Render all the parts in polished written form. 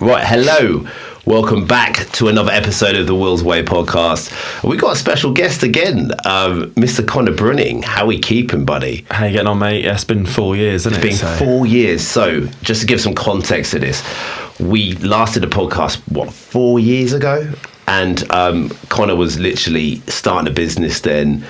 Right, hello. Welcome back to another episode of the Will's Way podcast. We got a special guest again, Mr. Connor Brunning. How we keeping, buddy? How you getting on, mate? Yeah, it's been 4 years, hasn't it? It's been 4 years. So, just to give some context to this, we lasted a podcast, 4 years ago? And Connor was literally starting a business then.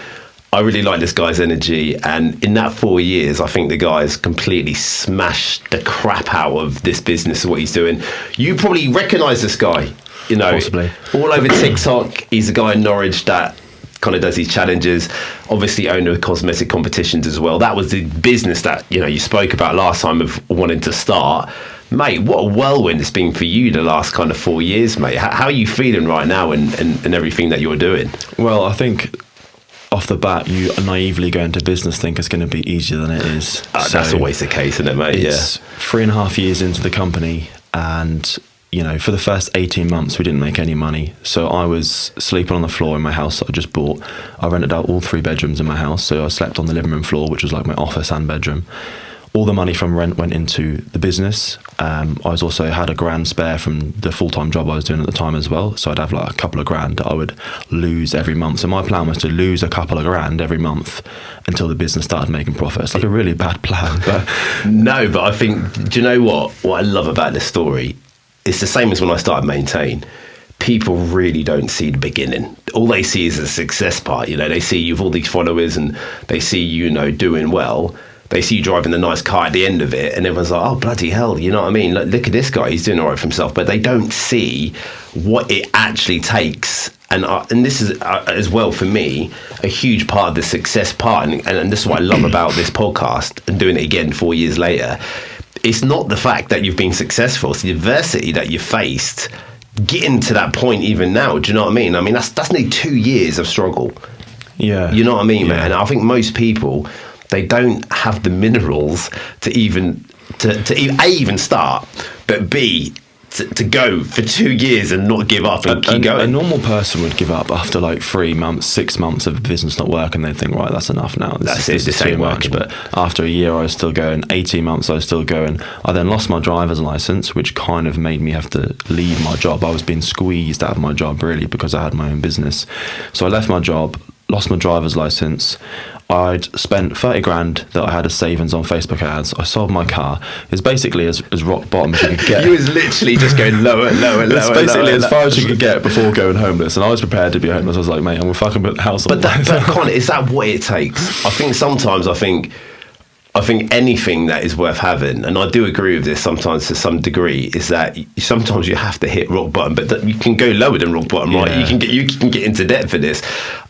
I really like this guy's energy, and in that 4 years, I think the guy's completely smashed the crap out of this business and what he's doing. You probably recognise this guy, you know, possibly all over TikTok. He's a guy in Norwich that kind of does these challenges. Obviously, owner of Cosmetic Competitions as well. That was the business that you spoke about last time of wanting to start. Mate, what a whirlwind it's been for you the last kind of 4 years, mate. How are you feeling right now and everything that you're doing? Well, I think off the bat, you naively go into business think it's going to be easier than it is. That's always the case, isn't it, mate? It's 3.5 years into the company, and for the first 18 months we didn't make any money. So I was sleeping on the floor in my house that I just bought. I rented out all 3 bedrooms in my house, so I slept on the living room floor, which was like my office and bedroom. All the money from rent went into the business. I was also had a grand spare from the full-time job I was doing at the time as well. So I'd have like a couple of grand that I would lose every month. So my plan was to lose a couple of grand every month until the business started making profits. Like a really bad plan. But no, but I think, do you know what I love about this story? It's the same as when I started Maintain. People really don't see the beginning. All they see is the success part. They see you with all these followers and they see you, doing well. They see you driving the nice car at the end of it, and everyone's like, oh, bloody hell, you know what I mean? Look at this guy, he's doing all right for himself. But they don't see what it actually takes. And this is, as well, for me, a huge part of the success part. And this is what I love about this podcast and doing it again 4 years later. It's not the fact that you've been successful. It's the adversity that you faced getting to that point even now. Do you know what I mean? I mean, that's nearly 2 years of struggle. Yeah. You know what I mean, yeah. man? And I think most people, they don't have the minerals to even start, but B, to go for 2 years and not give up and keep going. A normal person would give up after like 3 months, 6 months of business not working. They'd think, right, that's enough now. This is too much. But after a year, I was still going. 18 months, I was still going. I then lost my driver's license, which kind of made me have to leave my job. I was being squeezed out of my job really because I had my own business. So I left my job, lost my driver's license. I'd spent 30 grand that I had as savings on Facebook ads. I sold my car. It's basically as rock bottom as you could get. You was literally just going lower. It's basically as far as you could get before going homeless. And I was prepared to be homeless. I was like, mate, I'm going to fucking put the house on. But Connor, is that what it takes? I think sometimes I think anything that is worth having, and I do agree with this sometimes to some degree, is that sometimes you have to hit rock bottom, but you can go lower than rock bottom, right? You can get into debt for this.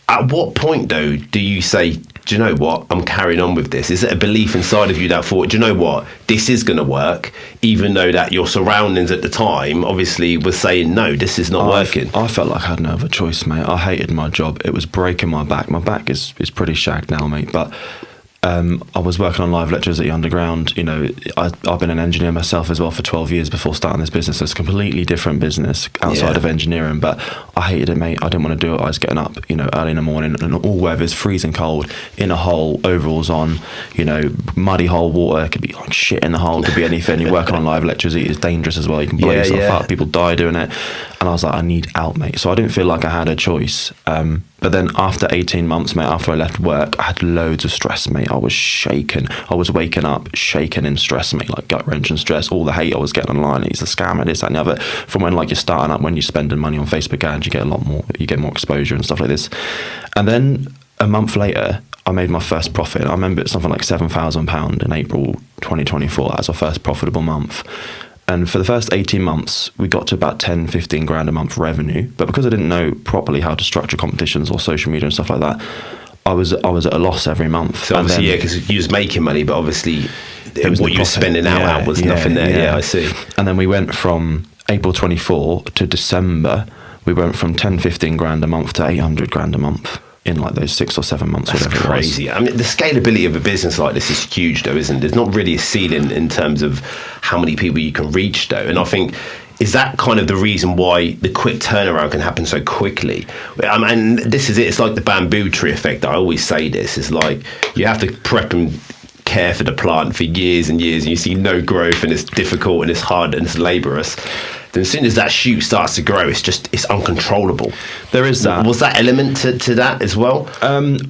At what point, though, do you say, do you know what, I'm carrying on with this? Is it a belief inside of you that thought, do you know what, this is going to work, even though that your surroundings at the time obviously were saying, no, this is not working? I felt like I had no other choice, mate. I hated my job. It was breaking my back. My back is pretty shagged now, mate, but I was working on live lectures at the Underground. I've been an engineer myself as well for 12 years before starting this business. So it's a completely different business outside of engineering, but I hated it, mate. I didn't want to do it. I was getting up, early in the morning and all weathers, freezing cold, in a hole, overalls on, muddy hole water. It could be like shit in the hole, it could be anything. You're working on live lectures, it's dangerous as well. You can blow yourself up, people die doing it. And I was like, I need out, mate. So I didn't feel like I had a choice. But then after 18 months, mate, after I left work, I had loads of stress, mate. I was shaken. I was waking up shaken in stress, mate, like gut wrench and stress. All the hate I was getting online, he's a scammer, this, that, and the other. From when you're starting up, when you're spending money on Facebook ads, you get more exposure and stuff like this. And then a month later, I made my first profit. I remember it's something like £7,000 in April 2024. That was our first profitable month. And for the first 18 months, we got to about 10, 15 grand a month revenue. But because I didn't know properly how to structure competitions or social media and stuff like that, I was at a loss every month. So obviously, because you was making money, but obviously what you were spending out was nothing there. Yeah, I see. And then we went from April 24 to December, we went from 10, 15 grand a month to 800 grand a month in like those 6 or 7 months. That's whatever crazy. It was. I mean, the scalability of a business like this is huge, though, isn't it? There's not really a ceiling in terms of how many people you can reach, though. And I think, is that kind of the reason why the quick turnaround can happen so quickly? And this is it. It's like the bamboo tree effect. I always say this. It's like you have to prep and care for the plant for years and years, and you see no growth, and it's difficult and it's hard and it's laborious. then as soon as that shoot starts to grow, it's uncontrollable. There is that. Was that element to that as well?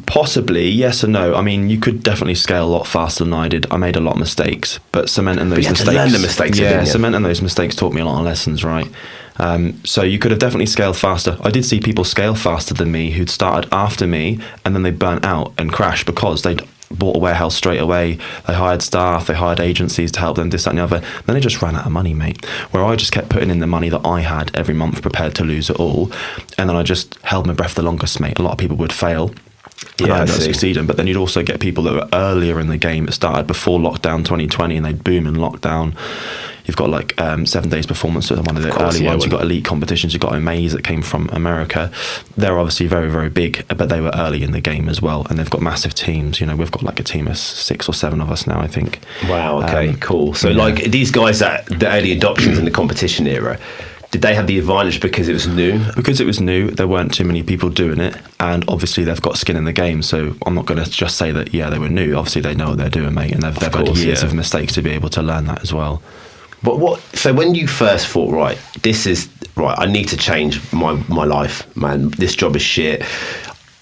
Possibly, yes and no. I mean, you could definitely scale a lot faster than I did. I made a lot of mistakes, but cementing those mistakes. To learn the mistakes. Yeah, cementing those mistakes taught me a lot of lessons, right? So you could have definitely scaled faster. I did see people scale faster than me who'd started after me, and then they burnt out and crashed because they'd bought a warehouse straight away. They hired staff, they hired agencies to help them, this, that and the other. Then they just ran out of money, mate. Where I just kept putting in the money that I had every month, prepared to lose it all. And then I just held my breath the longest, mate. A lot of people would fail. Yeah, I ended up succeeding. But then you'd also get people that were earlier in the game that started before lockdown 2020 and they'd boom in lockdown. You've got like 7 Days Performance, so one of the early ones. You've got Elite Competitions. You've got Amaze that came from America. They're obviously very, very big, but they were early in the game as well. And they've got massive teams. You know, we've got like a team of 6 or 7 of us now, I think. Wow, okay, cool. So like these guys that the early adoptions in the competition era, did they have the advantage because it was new? Because it was new, there weren't too many people doing it, and obviously they've got skin in the game. So I'm not going to just say that, they were new. Obviously they know what they're doing, mate, and they've had years of mistakes to be able to learn that as well. But so when you first thought, right, I need to change my life, man. This job is shit.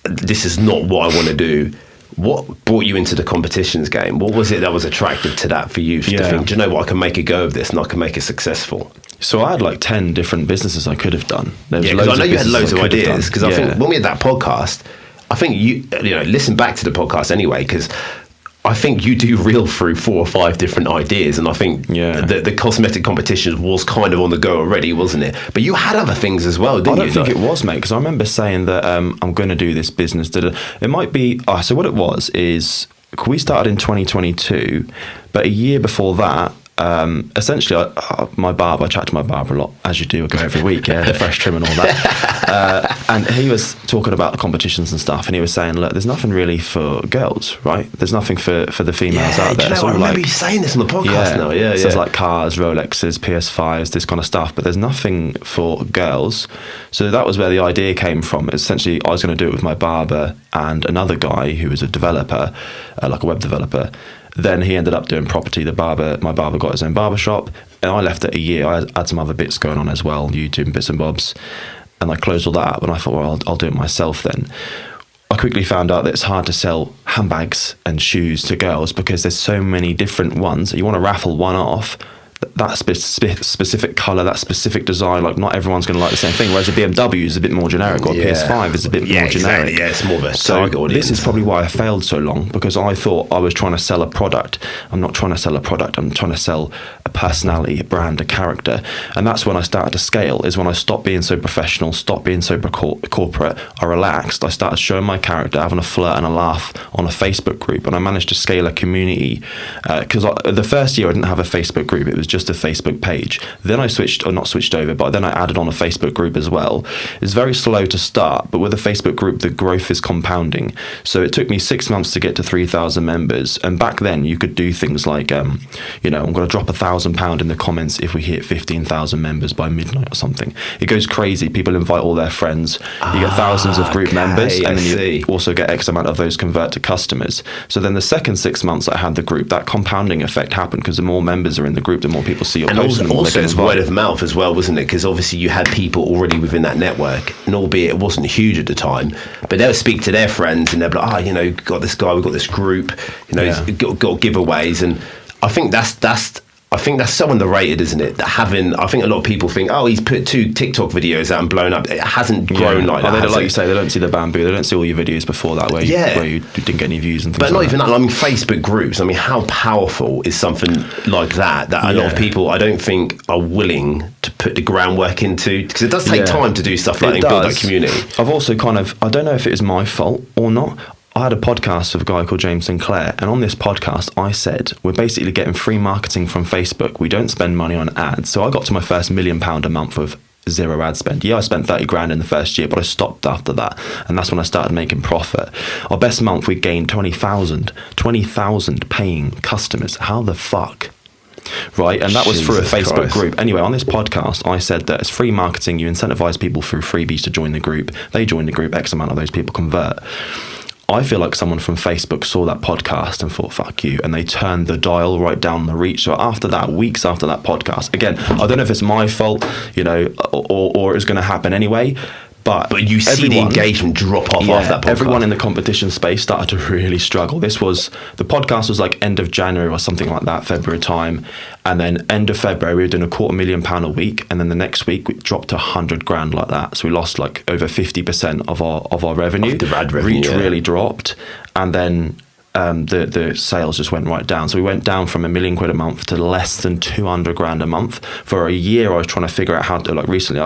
This is not what I want to do. What brought you into the competitions game? What was it that was attractive to that for you? To think, do you know what, I can make a go of this and I can make it successful? So I had like 10 different businesses I could have done. Because I know you had loads of ideas. Because I think when we had that podcast, I think you listen back to the podcast anyway, because I think you do reel through 4 or 5 different ideas, and I think the Cosmetic Competitions was kind of on the go already, wasn't it? But you had other things as well, didn't you? I don't think it was, mate, because I remember saying that I'm going to do this business. It might be... so what it was is we started in 2022, but a year before that, essentially, I chat to my barber a lot, as you do. I go every week, the fresh trim and all that. And he was talking about the competitions and stuff, and he was saying, look, there's nothing really for girls, right? There's nothing for the females out there. I remember you saying this on the podcast now. So it's like cars, Rolexes, PS5s, this kind of stuff, but there's nothing for girls. So that was where the idea came from. Essentially, I was going to do it with my barber and another guy who was a developer, like a web developer. Then he ended up doing property. My barber got his own barber shop, and I left it a year. I had some other bits going on as well, YouTube and bits and bobs, and I closed all that up. And I thought, well, I'll do it myself then. I quickly found out that it's hard to sell handbags and shoes to girls because there's so many different ones. You want to raffle one off, that specific colour, that specific design, like not everyone's going to like the same thing, whereas a BMW is a bit more generic, or a PS5 is a bit more generic. Exactly. Yeah, it's more of a target audience. This is probably why I failed so long, because I thought I was trying to sell a product. I'm not trying to sell a product, I'm trying to sell a personality, a brand, a character. And that's when I started to scale, is when I stopped being so professional, stopped being so corporate. I relaxed, I started showing my character, having a flirt and a laugh on a Facebook group, and I managed to scale a community. Because the first year I didn't have a Facebook group, it was just a Facebook page. Then I not switched over, but then I added on a Facebook group as well. It's very slow to start, but with a Facebook group, the growth is compounding. So it took me 6 months to get to 3,000 members. And back then you could do things like, I'm going to drop £1,000 in the comments if we hit 15,000 members by midnight or something. It goes crazy. People invite all their friends. You get thousands of group members, and then you also get X amount of those convert to customers. So then the second 6 months I had the group, that compounding effect happened, because the more members are in the group, the more people see your posts. And also it's word of mouth as well, wasn't it? Because obviously you had people already within that network, and albeit it wasn't huge at the time, but they'll speak to their friends and they'll be like, got this guy, we've got this group, he's got giveaways. And I think that's so underrated, isn't it? I think a lot of people think, he's put 2 TikTok videos out and blown up. It hasn't grown like that. They don't, like you say, they don't see the bamboo. They don't see all your videos before that where you didn't get any views and things. But not even that. I mean, Facebook groups. I mean, how powerful is something like that? That a lot of people, I don't think, are willing to put the groundwork into, because it does take time to do stuff like that and build that community. I've also I don't know if it is my fault or not. I had a podcast with a guy called James Sinclair, and on this podcast I said, we're basically getting free marketing from Facebook. We don't spend money on ads. So I got to my first £1 million a month with 0 ad spend. I spent 30 grand in the first year, but I stopped after that, and that's when I started making profit. Our best month, we gained 20,000 paying customers. How the fuck? Right, and that was through a Facebook group. Anyway, on this podcast I said that it's free marketing. You incentivize people through freebies to join the group. They join the group, X amount of those people convert. I feel like someone from Facebook saw that podcast and thought, fuck you, and they turned the dial right down the reach. So after that, weeks after that podcast, again, I don't know if it's my fault, you know, or it's going to happen anyway. But you see the engagement drop off after that podcast. Everyone in the competition space started to really struggle. The podcast was like end of January or something like that, February time. And then end of February, we were doing £250,000 a week. And then the next week, we dropped to 100 grand like that. So we lost like over 50% of our revenue. The ad revenue, reach really dropped. And then the sales just went right down. So we went down from £1 million a month to less than 200 grand a month. For a year, I was trying to figure out how to, like recently,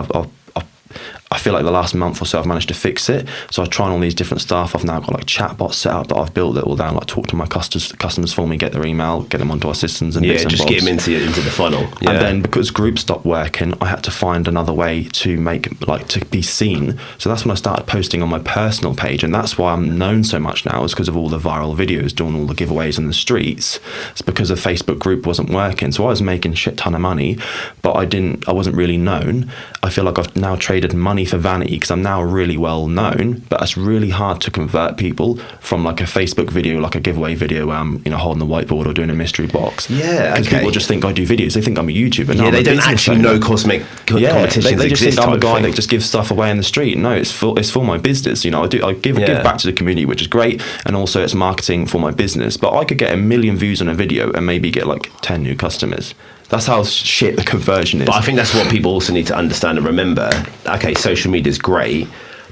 I feel like the last month or so I've managed to fix it. So I tried all these different stuff. I've now got like chatbots set up that I've built it all down, like talk to my customers for me, get their email, get them onto our systems and bits and just bobs. get them into the funnel. Yeah. And then because groups stopped working, I had to find another way to to be seen. So that's when I started posting on my personal page, and that's why I'm known so much now, is because of all the viral videos, doing all the giveaways in the streets. It's because the Facebook group wasn't working. So I was making a shit ton of money, but I wasn't really known. I feel like I've now traded money for vanity because I'm now really well known, but it's really hard to convert people from like a Facebook video, like a giveaway video where I'm, you know, holding the whiteboard or doing a mystery box. Yeah, because people just think I do videos. They think I'm a YouTuber. No, they don't actually know Cosmetic Competitions they just exist. think I'm a guy that just gives stuff away in the street. No, it's for my business. You know, I give back to the community, which is great, and also it's marketing for my business. But I could get 1 million views on a video and maybe get like 10 new customers. That's how shit the conversion is. But I think that's what people also need to understand and remember. Okay, social media is great,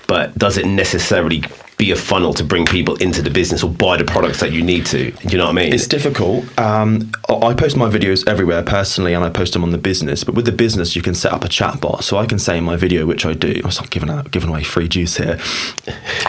but does it necessarily be a funnel to bring people into the business or buy the products that you need to? Do you know what I mean? It's difficult. I post my videos everywhere personally, and I post them on the business. But with the business, you can set up a chat bot. So I can say in my video, which I do, I'm not giving away free juice here.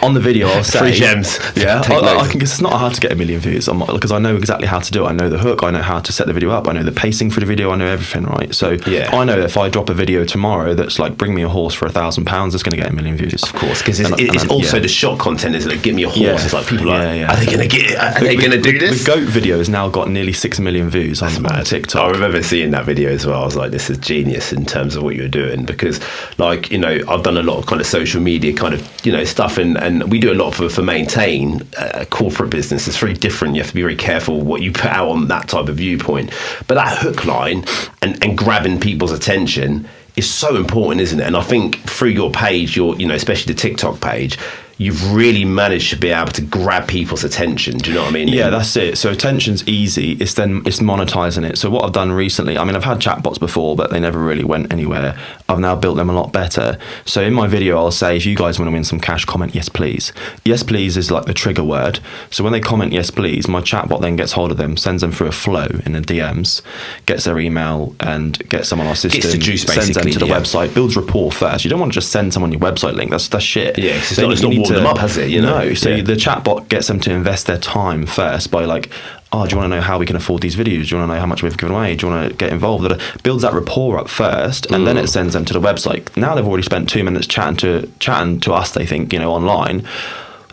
On the video, I'll say free gems. Yeah, I can. It's not hard to get 1 million views because I know exactly how to do it. I know the hook. I know how to set the video up. I know the pacing for the video. I know everything, right? So I know that if I drop a video tomorrow that's like bring me a horse for £1,000, it's going to get 1 million views. Of course, because it's also the shot content, isn't it? Give me a horse. It's like people are like, are they going to get it? Are they going to do this? The goat video has now got nearly 6 million views on TikTok. I remember seeing that video as well. I was like, this is genius in terms of what you're doing, because like, you know, I've done a lot of kind of social media kind of, you know, stuff, and we do a lot for Maintain, corporate business. It's very different. You have to be very careful what you put out on that type of viewpoint. But that hook line and grabbing people's attention is so important, isn't it? And I think through your page, especially the TikTok page, you've really managed to be able to grab people's attention. Do you know what I mean? Yeah, that's it. So attention's easy. It's monetizing it. So what I've done recently, I mean, I've had chatbots before, but they never really went anywhere. I've now built them a lot better. So in my video, I'll say, if you guys want to win some cash, comment yes, please. Yes, please is like the trigger word. So when they comment yes, please, my chatbot then gets hold of them, sends them through a flow in the DMs, gets their email and gets them on our system, gets the juice, sends them to the website, builds rapport first. You don't want to just send someone your website link. That's shit. Yeah, because it's not warmed them up, has it? You know? No, so the chatbot gets them to invest their time first by like, oh, do you want to know how we can afford these videos? Do you want to know how much we've given away? Do you want to get involved? It builds that rapport up first, and then it sends them to the website. Now they've already spent 2 minutes chatting to us, they think, you know, online.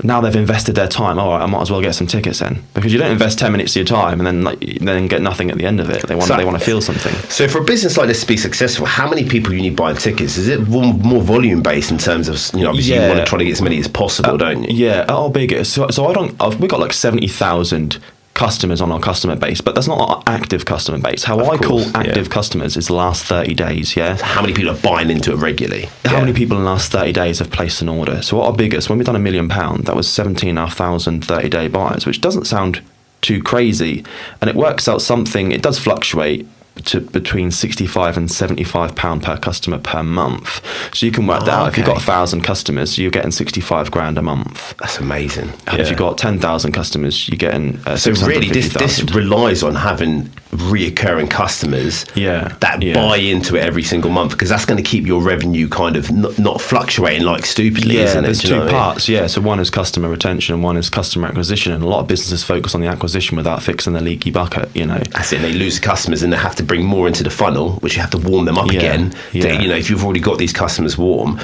Now they've invested their time. All right, I might as well get some tickets then, because you don't invest 10 minutes of your time and then get nothing at the end of it. They want to feel something. So for a business like this to be successful, how many people you need buying tickets? Is it more volume based in terms of, you know, obviously you want to try to get as many as possible, don't you? Yeah, at our biggest. So we've got like 70,000 customers on our customer base, but that's not our active customer base. How I call active customers is the last 30 days, yeah? So how many people are buying into it regularly? How many people in the last 30 days have placed an order? So our biggest, when we've done £1 million, that was 17,500 30-day buyers, which doesn't sound too crazy. And it works out something, it does fluctuate to between £65 and £75 per customer per month. So you can work that out. If you've got 1,000 customers, you're getting 65 grand a month. That's amazing. And if you've got 10,000 customers, you're getting so really this relies on having reoccurring customers that buy into it every single month, because that's going to keep your revenue kind of not fluctuating like stupidly, isn't it? There's two parts. So one is customer retention and one is customer acquisition, and a lot of businesses focus on the acquisition without fixing the leaky bucket, you know. That's it. They lose customers and they have to bring more into the funnel, which you have to warm them up again. You know, if you've already got these customers warm,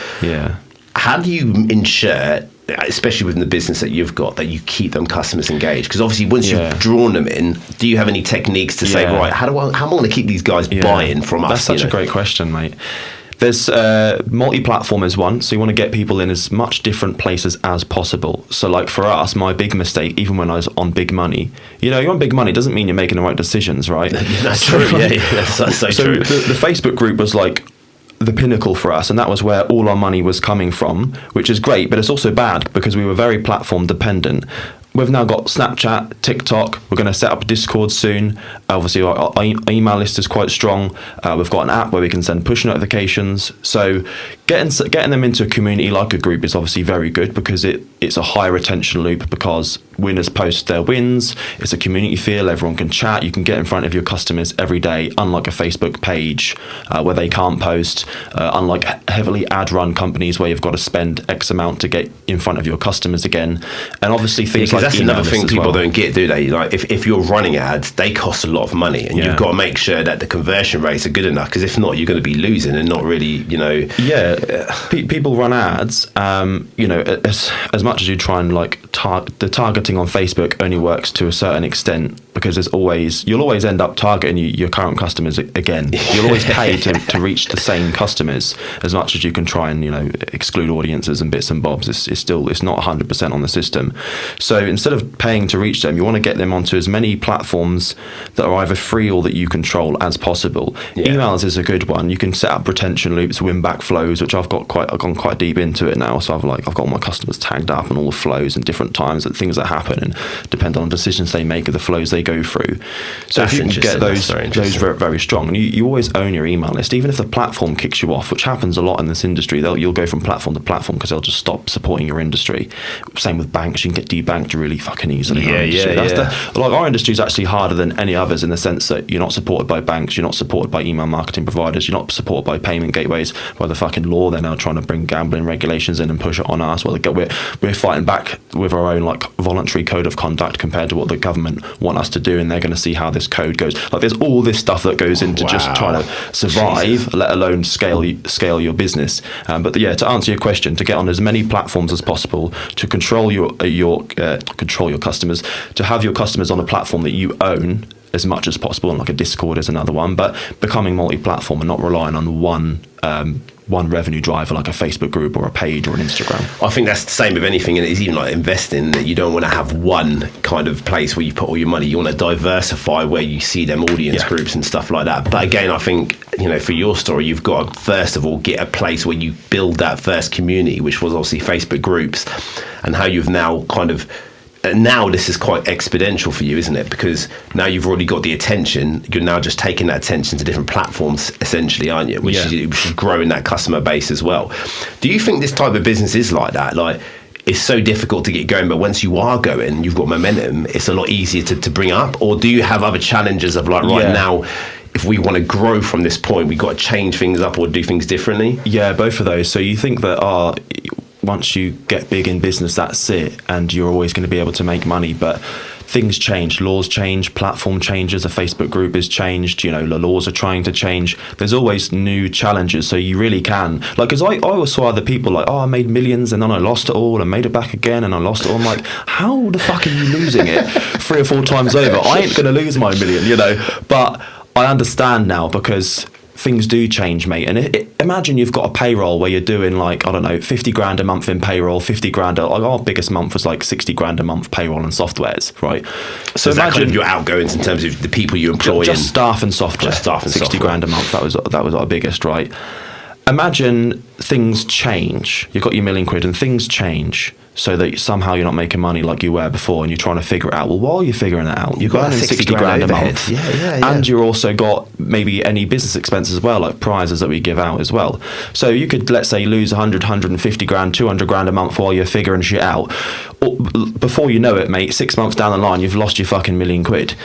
how do you ensure, especially within the business that you've got, that you keep them customers engaged? Because obviously once you've drawn them in, do you have any techniques to say, right, how am I going to keep these guys buying from us? That's such a great question, mate. There's multi-platform is one, so you want to get people in as much different places as possible. So like for us, my big mistake, even when I was on big money, you're on big money doesn't mean you're making the right decisions, right? That's true. Yeah, that's so true. The Facebook group was like the pinnacle for us, and that was where all our money was coming from, which is great, but it's also bad because we were very platform dependent. We've now got Snapchat, TikTok. We're going to set up Discord soon. Obviously, our email list is quite strong. We've got an app where we can send push notifications. So getting them into a community like a group is obviously very good because it's a high retention loop because winners post their wins. It's a community feel. Everyone can chat. You can get in front of your customers every day, unlike a Facebook page where they can't post, unlike heavily ad-run companies where you've got to spend X amount to get in front of your customers again. And obviously things like that's another thing people don't get, do they? Like if you're running ads, they cost a lot of money, and you've got to make sure that the conversion rates are good enough. Because if not, you're going to be losing and not really, people run ads. As much as you try and the targeting on Facebook only works to a certain extent because you'll always end up targeting your current customers again. You'll always pay to reach the same customers as much as you can try and exclude audiences and bits and bobs. It's not 100% on the system. So instead of paying to reach them, you want to get them onto as many platforms that are either free or that you control as possible. Yeah. Emails is a good one. You can set up retention loops, win back flows, which I've gone quite deep into it now. So I've got all my customers tagged up and all the flows and different times and things that happen and depend on decisions they make or the flows they go through. So if you can get those very, very strong, and you always own your email list, even if the platform kicks you off, which happens a lot in this industry, you'll go from platform to platform because they'll just stop supporting your industry. Same with banks, you can get debanked really fucking easily. Our industry is actually harder than any others in the sense that you're not supported by banks, you're not supported by email marketing providers, you're not supported by payment gateways. By the fucking law, they're now trying to bring gambling regulations in and push it on us. Well, we're fighting back with our own voluntary code of conduct compared to what the government want us to do, and they're going to see how this code goes. There's all this stuff that goes into just trying to survive, let alone scale your business. To answer your question, to get on as many platforms as possible, to control your customers, to have your customers on a platform that you own as much as possible, and like a Discord is another one, but becoming multi-platform and not relying on one revenue driver like a Facebook group or a page or an Instagram. I think that's the same with anything, and it's even like investing, that you don't want to have one kind of place where you put all your money. You want to diversify where you see them audience groups and stuff like that. But again, I think, for your story, you've got to first of all get a place where you build that first community, which was obviously Facebook groups, and how you've now now this is quite exponential for you, isn't it? Because now you've already got the attention. You're now just taking that attention to different platforms, essentially, aren't you? Which is growing that customer base as well. Do you think this type of business is like that? It's so difficult to get going, but once you are going, you've got momentum, it's a lot easier to bring up? Or do you have other challenges of now, if we want to grow from this point, we've got to change things up or do things differently? Yeah, both of those. So you think that once you get big in business, that's it, and you're always going to be able to make money. But things change, laws change, platform changes, a Facebook group is changed, the laws are trying to change. There's always new challenges, so you really can. Because I always saw other people I made millions and then I lost it all and made it back again and I lost it all. I'm like, how the fuck are you losing it 3 or 4 times over? I ain't going to lose my million, But I understand now because things do change, mate. And imagine you've got a payroll where you're doing 50 grand a month in payroll, 50 grand. Our biggest month was 60 grand a month payroll and softwares, right? So imagine kind of your outgoings in terms of the people you employ, just staff and software. Just staff and 60 grand a month. That was our biggest, right? Imagine things change. You've got your £1 million and things change, so that somehow you're not making money like you were before, and you're trying to figure it out. Well, while you're figuring it out, you're earning 60 grand a month. And you're also got maybe any business expenses as well, like prizes that we give out as well. So you could, let's say, lose 100, 150 grand, 200 grand a month while you're figuring shit out. Or, before you know it, mate, 6 months down the line, you've lost your fucking £1 million.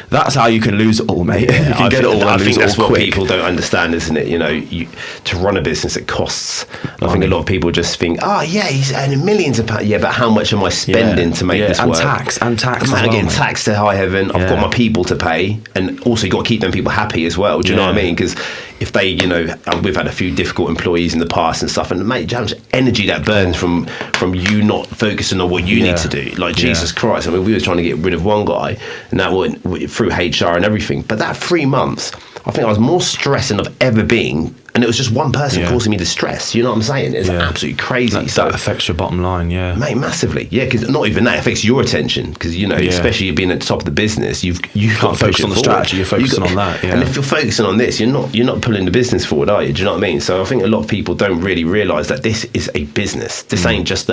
That's how you can lose it all, mate. You can get it all. I think that's what people don't understand, isn't it? To run a business, it costs. I think a lot of people just think, he's earning millions of pounds. Yeah, but how much am I spending to make this work? And tax. I'm getting taxed to high heaven. I've got my people to pay, and also you've got to keep them people happy as well. Do you know what I mean? Because if they, we've had a few difficult employees in the past and stuff, and mate, how much energy that burns from you not focusing on what you need to do. Jesus Christ. I mean, we were trying to get rid of one guy, and that went through HR and everything. But that 3 months, I think I was more stressed than I've ever been And it was just one person causing me the stress. You know what I'm saying? It's absolutely crazy. That affects your bottom line, mate, massively. Yeah, because not even that, it affects your attention. Because, you know, especially you being at the top of the business, you can't focus on the strategy. You're focusing on that. Yeah. And if you're focusing on this, you're not pulling the business forward, are you? Do you know what I mean? So I think a lot of people don't really realise that this is a business. This ain't just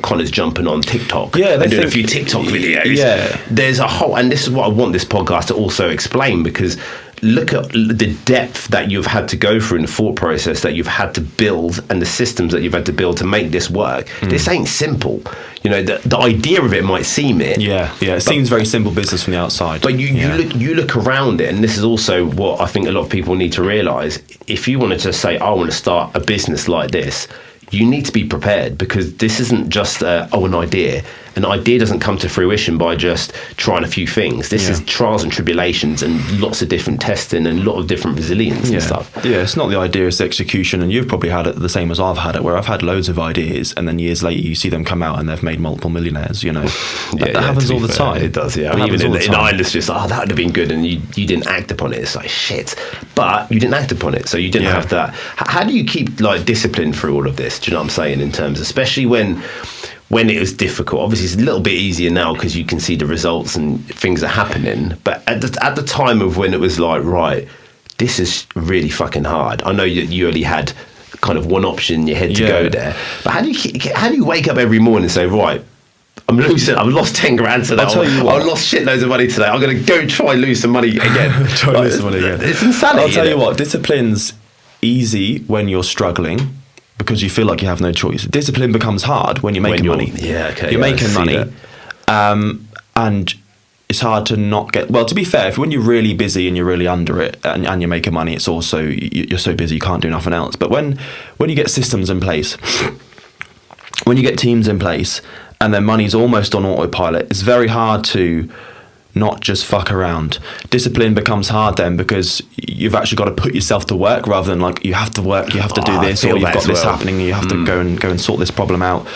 Connor's jumping on TikTok and doing a few TikTok videos. Yeah. There's a whole, and this is what I want this podcast to also explain, because look at the depth that you've had to go through in the thought process that you've had to build and the systems that you've had to build to make this work. This ain't simple. You know, the idea of it might seem it. It seems very simple business from the outside. But you look around it, and this is also what I think a lot of people need to realise. If you wanted to say, I want to start a business like this, you need to be prepared, because this isn't just an idea. An idea doesn't come to fruition by just trying a few things. This is trials and tribulations and lots of different testing and a lot of different resilience and stuff. Yeah, it's not the idea, it's execution. And you've probably had it the same as I've had it, where I've had loads of ideas and then years later you see them come out and they've made multiple millionaires, you know. That happens all the time. It does, yeah. I mean, even in Ireland, it's just, that would have been good, and you didn't act upon it. It's like, shit. But you didn't act upon it, so you didn't have that. How do you keep discipline through all of this? Do you know what I'm saying? In terms, especially when it was difficult. Obviously, it's a little bit easier now because you can see the results and things are happening. But at the time of when it was like, right, this is really fucking hard. I know you only had kind of one option in your head to go there. But how do you wake up every morning and say, right, I've lost 10 grand today. I'll tell you what. I've lost shitloads of money today. I'm going to go try and lose some money again. Lose some money again. It's insanity. I'll tell you what, discipline's easy when you're struggling, because you feel like you have no choice. Discipline becomes hard when you're making money. Yeah, okay. You're making money. And it's hard to not get... Well, to be fair, when you're really busy and you're really under it and you're making money, it's also... You're so busy you can't do nothing else. But when you get systems in place, when you get teams in place, and then money's almost on autopilot, it's very hard to not just fuck around. Discipline becomes hard then, because you've actually got to put yourself to work, rather than like, you have to work, you have to do this, or you've got this happening, you have to go and sort this problem out.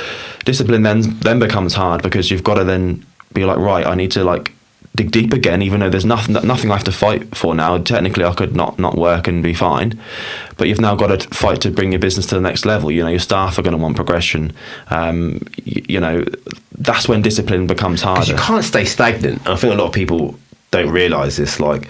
Discipline then becomes hard, because you've got to then be like, right, I need to like dig deep again, even though there's nothing I have to fight for now. Technically I could not work and be fine, but you've now got to fight to bring your business to the next level. You know, your staff are going to want progression. You know, that's when discipline becomes harder. You can't stay stagnant. I think a lot of people don't realise this. Like,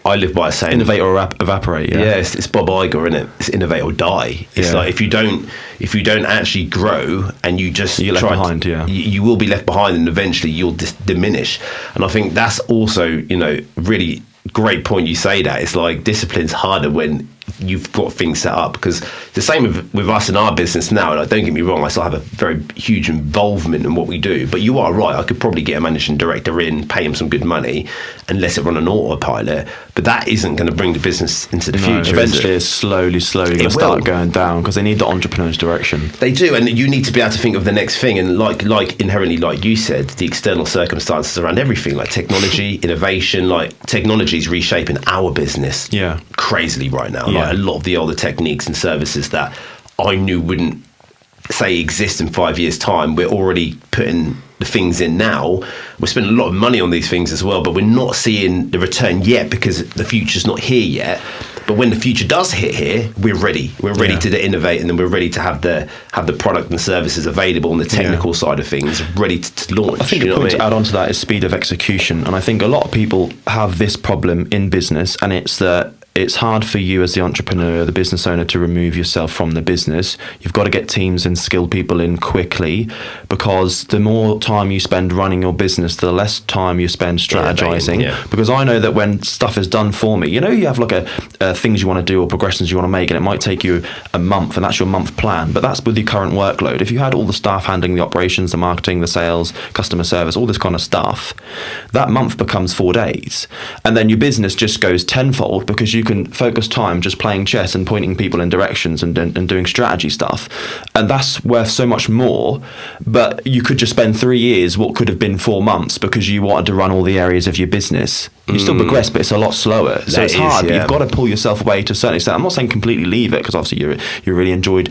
I live by a saying, innovate or evaporate. Yeah, it's Bob Iger, isn't it? It's innovate or die. It's like if you don't actually grow and you're left behind. You will be left behind, and eventually you'll diminish. And I think that's also, you know, really great point you say that. It's like discipline's harder when you've got things set up, because the same with us in our business now. Like, don't get me wrong, I still have a very huge involvement in what we do, but you are right, I could probably get a managing director in, pay him some good money and let it run on autopilot, but that isn't going to bring the business into the future. Eventually it's slowly going to start going down, because they need the entrepreneur's direction. They do, and you need to be able to think of the next thing, and like inherently, like you said, the external circumstances around everything, like technology, innovation, like technology is reshaping our business crazily right now. Like a lot of the older techniques and services that I knew wouldn't, say, exist in 5 years' time, we're already putting the things in now. We're spending a lot of money on these things as well, but we're not seeing the return yet, because the future's not here yet. But when the future does hit here, we're ready. We're ready to innovate, and then we're ready to have the product and services available on the technical side of things, ready to launch. I think a point to add on to that is speed of execution. And I think a lot of people have this problem in business, and it's that it's hard for you as the entrepreneur, the business owner, to remove yourself from the business. You've got to get teams and skilled people in quickly, because the more time you spend running your business, the less time you spend strategizing. Because I know that when stuff is done for me, you know, you have like a things you want to do or progressions you want to make, and it might take you a month, and that's your month plan, but that's with your current workload. If you had all the staff handling the operations, the marketing, the sales, customer service, all this kind of stuff, that month becomes 4 days, and then your business just goes tenfold, because you can focus time just playing chess and pointing people in directions and doing strategy stuff, and that's worth so much more. But you could just spend 3 years what could have been 4 months, because you wanted to run all the areas of your business. You still progress, but it's a lot slower. So it's hard. You've got to pull yourself away to a certain extent. I'm not saying completely leave it, because obviously you really enjoy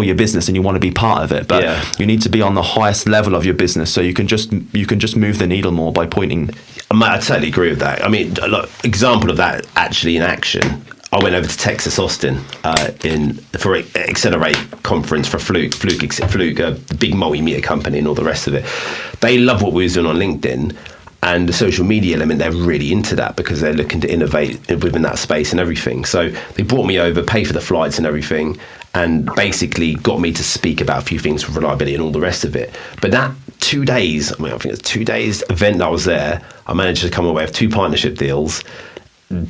your business and you want to be part of it, but you need to be on the highest level of your business, so you can just move the needle more by pointing. I totally agree with that. I mean, like, example of that actually in action. I went over to Texas, Austin, for an Accelerate conference for Fluke, the big multimedia company and all the rest of it. They love what we was doing on LinkedIn. And the social media element, they're really into that because they're looking to innovate within that space and everything. So they brought me over, paid for the flights and everything, and basically got me to speak about a few things for reliability and all the rest of it. But that 2 days, I think it's 2 days event that I was there, I managed to come away with 2 partnership deals,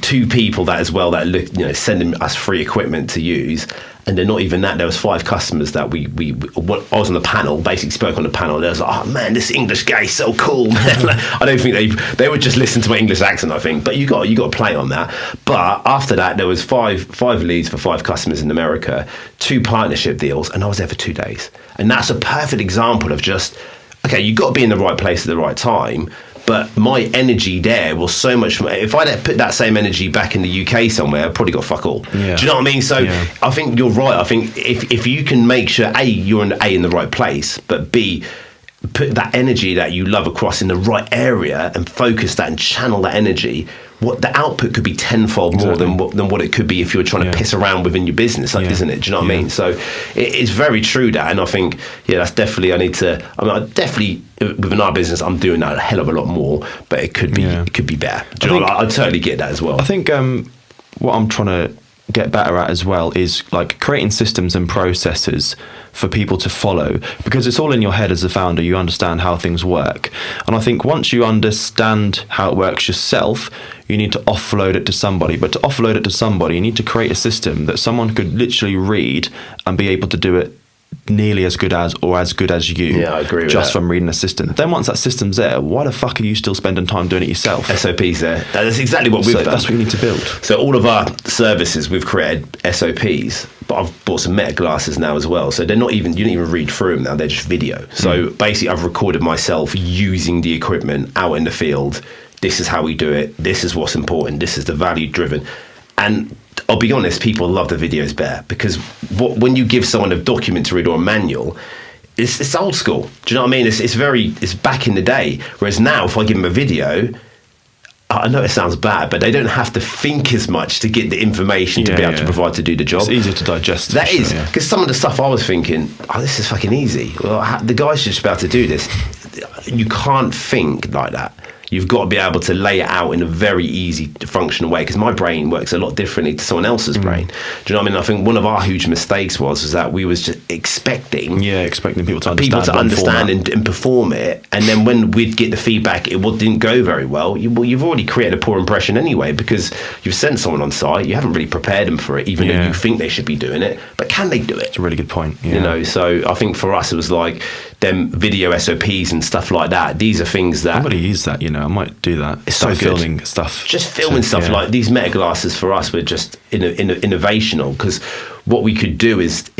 2 people that as well that look, sending us free equipment to use. And then not even that, there was 5 customers that I was on the panel, basically spoke on the panel. They was like, oh man, this English guy is so cool, man. I don't think they would just listen to my English accent, I think. But you got to play on that. But after that, there was five leads for 5 customers in America, 2 partnership deals, and I was there for 2 days. And that's a perfect example of just, okay, you got to be in the right place at the right time. But my energy there was so much. If I'd have put that same energy back in the UK somewhere, I'd probably got fuck all. Yeah. Do you know what I mean? So I think you're right. I think if you can make sure you're in the right place, but B, put that energy that you love across in the right area and focus that and channel that energy, what the output could be tenfold more than what it could be if you were trying to piss around within your business, isn't it? Do you know what I mean? So it's very true that, and I think that's definitely I definitely within our business I'm doing that a hell of a lot more, but it could be better. Do you know? I totally get that as well. I think what I'm trying to get better at as well is like creating systems and processes for people to follow, because it's all in your head as a founder. You understand how things work, and I think once you understand how it works yourself, you need to offload it to somebody. But to offload it to somebody, you need to create a system that someone could literally read and be able to do it nearly as good as or as good as you. Yeah, I agree with just that. from reading the system. Then once that system's there, why the fuck are you still spending time doing it yourself? SOPs there. That's exactly what we've done. That's what you need to build. So all of our services, we've created SOPs, but I've bought some meta glasses now as well. So they're not even, you don't even read through them now, they're just video. So basically I've recorded myself using the equipment out in the field. This is how we do it. This is what's important. This is the value driven. And I'll be honest, people love the videos better because when you give someone a document to read or a manual, it's old school. Do you know what I mean? It's back in the day. Whereas now, if I give them a video, I know it sounds bad, but they don't have to think as much to get the information to be able to provide to do the job. It's easier to digest. That is, because some of the stuff I was thinking, this is fucking easy. Well, the guy's just about to do this. You can't think like that. You've got to be able to lay it out in a very easy, functional way, because my brain works a lot differently to someone else's brain. Do you know what I mean? I think one of our huge mistakes was that we was just expecting people to understand, and perform it, and then when we'd get the feedback, it didn't go very well. You've already created a poor impression anyway, because you've sent someone on site, you haven't really prepared them for it, even though you think they should be doing it, but can they do it? It's a really good point. So I think for us it was like them video SOPs and stuff like that. These are things that nobody uses that. I might do that. It's so good. Filming stuff. Just filming stuff like these meta glasses for us were just innovational, because what we could do is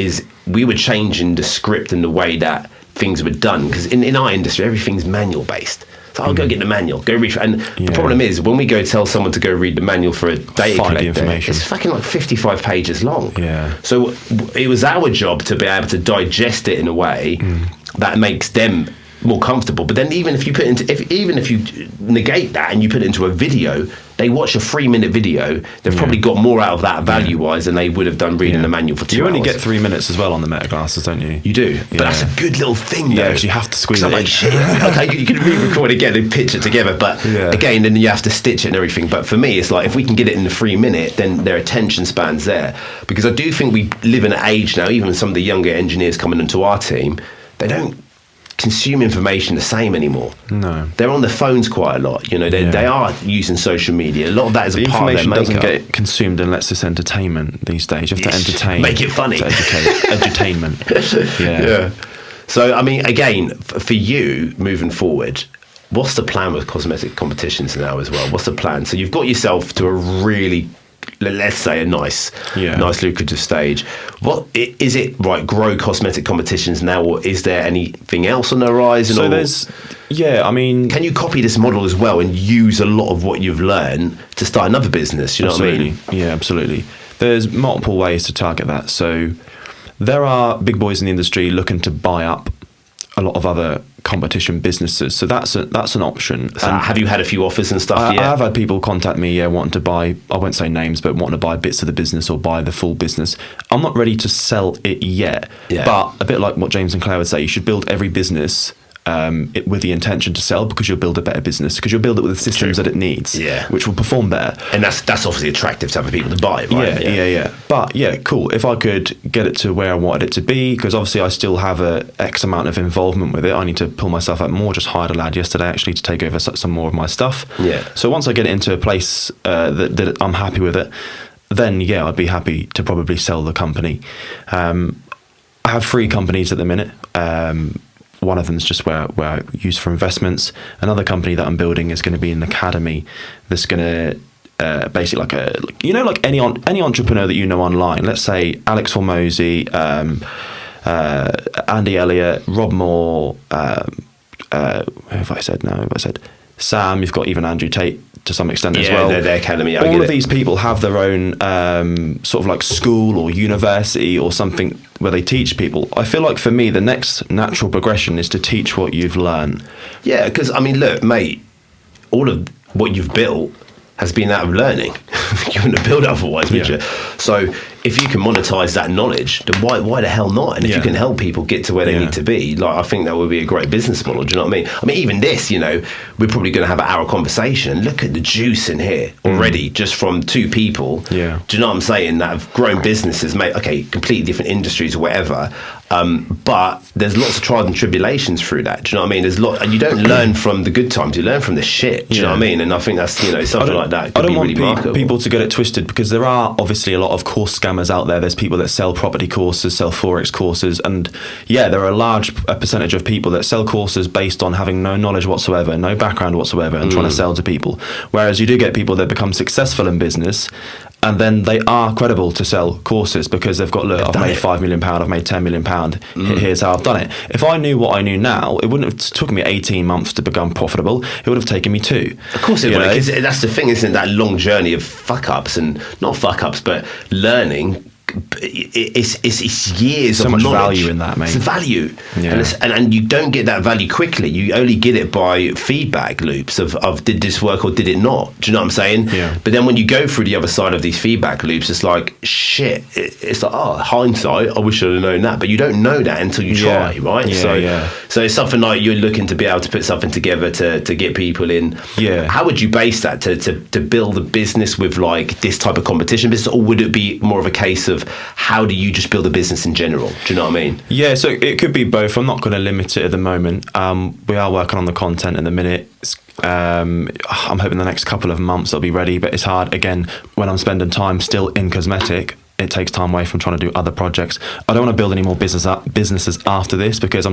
we were changing the script and the way that things were done, because in our industry everything's manual based. So I'll go get the manual, go read. And the problem is when we go tell someone to go read the manual for a data collector, it's fucking like 55 pages long. Yeah. So it was our job to be able to digest it in a way that makes them more comfortable. But then even if you if you negate that and you put it into a video, they watch a 3-minute video, they've probably got more out of that value wise than they would have done reading the manual for 2 hours. You only get 3 minutes as well on the meta glasses, don't you? You do, but that's a good little thing though. Yeah, because you have to squeeze it in. Like, shit, okay, you can re-record again and pitch it together, but again, then you have to stitch it and everything. But for me, it's like, if we can get it in the 3 minute, then their attention span's there. Because I do think we live in an age now, even with some of the younger engineers coming into our team, they don't consume information the same anymore. No, they're on their phones quite a lot. They are using social media. A lot of that is a part of their makeup. Information doesn't get consumed unless it's entertainment these days. You have to entertain, make it funny, to educate. Entertainment. Yeah. So I mean, again, for you moving forward, what's the plan with Cosmetic Competitions now as well? What's the plan? So you've got yourself to a really, let's say, a nice lucrative stage. What is it? Right, grow Cosmetic Competitions now, or is there anything else on the horizon? So I mean, can you copy this model as well and use a lot of what you've learned to start another business? You know what I mean? Yeah, absolutely. There's multiple ways to target that. So there are big boys in the industry looking to buy up a lot of other competition businesses. So that's an option. So have you had a few offers and stuff? I have had people contact me, wanting to buy, I won't say names, but wanting to buy bits of the business or buy the full business. I'm not ready to sell it yet, but a bit like what James and Claire would say, you should build every business with the intention to sell, because you'll build a better business, because you'll build it with the systems that it needs, which will perform better. And that's obviously attractive to other people to buy, right? Yeah. But cool. If I could get it to where I wanted it to be, because obviously I still have a X amount of involvement with it. I need to pull myself up more. Just hired a lad yesterday actually to take over some more of my stuff. Yeah. So once I get it into a place that I'm happy with it, then I'd be happy to probably sell the company. I have 3 companies at the minute. One of them is just where I use for investments. Another company that I'm building is going to be an academy that's going to basically like any entrepreneur that you know online. Let's say Alex Hormozy, Andy Elliott, Rob Moore. Who have I said? No, I said Sam. You've got even Andrew Tate to some extent as well. Yeah, their academy. All of these people have their own sort of like school or university or something where they teach people. I feel like for me, the next natural progression is to teach what you've learned. Yeah, because I mean, look, mate, all of what you've built has been out of learning. You wouldn't have built otherwise, would you? So if you can monetize that knowledge, then why the hell not? And if you can help people get to where they need to be, like, I think that would be a great business model. Do you know what I mean? I mean, even this, we're probably going to have an hour conversation, and look at the juice in here already, just from 2 people. Yeah. Do you know what I'm saying? That have grown businesses, mate. Okay, completely different industries or whatever. But there's lots of trials and tribulations through that. Do you know what I mean? And you don't learn from the good times, you learn from the shit. Do you know what I mean? And I think that's, something like that could be really marketable. I don't want people to get it twisted, because there are obviously a lot of course scammers out there. There's people that sell property courses, sell Forex courses, and there are a large percentage of people that sell courses based on having no knowledge whatsoever, no background whatsoever, and trying to sell to people. Whereas you do get people that become successful in business, and then they are credible to sell courses because they've got, look, I've made £5 million, I've made £10 million, here's how I've done it. If I knew what I knew now, it wouldn't have took me 18 months to become profitable. It would have taken me 2. Of course it would, because that's the thing, isn't it? That long journey of fuck-ups, and not fuck-ups, but learning. It's years so of much knowledge. Value in that, mate. It's value, and you don't get that value quickly. You only get it by feedback loops of did this work or did it not? Do you know what I'm saying? Yeah. But then when you go through the other side of these feedback loops, it's like shit. It's like, hindsight, I wish I'd have known that, but you don't know that until you try, right? So it's something like you're looking to be able to put something together to get people in. Yeah. How would you base that to build a business with like this type of competition business, or would it be more of a case of how do you just build a business in general? Do you know what I mean? Yeah, so it could be both. I'm not going to limit it at the moment. We are working on the content in the minute. I'm hoping the next couple of months it'll be ready, but it's hard. Again, when I'm spending time still in cosmetic, it takes time away from trying to do other projects. I don't want to build any more businesses after this, because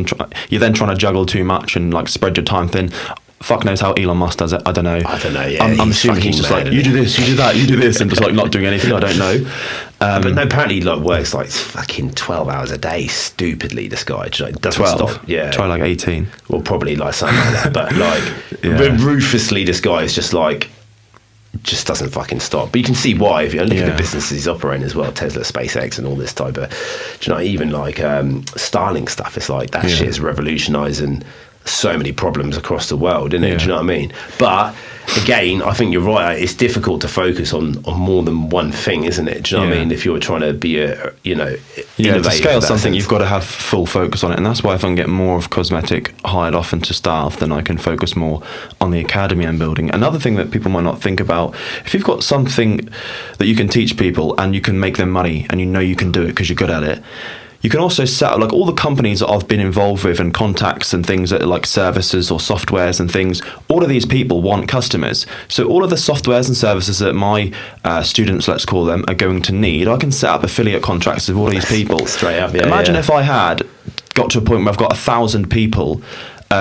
you're then trying to juggle too much and like spread your time thin. Fuck knows how Elon Musk does it. I don't know. Yeah. I'm assuming he's just like, you do this, you do that, you do this, and just like not doing anything. I don't know. But no, apparently he works like fucking 12 hours a day. Stupidly, this guy doesn't 12. stop. Yeah, try like 18. Well, probably like something like that. But like ruthlessly, this guy is just like just doesn't fucking stop. But you can see why if you look at the businesses he's operating as well, Tesla, SpaceX, and all this type of. Do you know, even like Starlink stuff. It's like that shit is revolutionising so many problems across the world, isn't it? Do you know what I mean? But again, I think you're right. It's difficult to focus on more than one thing, isn't it? Do you know what I mean? If you're trying to be innovative, to scale something, you've got to have full focus on it, and that's why if I can get more of cosmetic hired off into staff, then I can focus more on the academy I'm building. Another thing that people might not think about: if you've got something that you can teach people and you can make them money, and you can do it because you're good at it. You can also set up, like all the companies that I've been involved with and contacts and things that are like services or softwares and things, all of these people want customers. So all of the softwares and services that my students, let's call them, are going to need, I can set up affiliate contracts with all of these people. Straight up, Imagine if I had got to a point where I've got 1,000 people,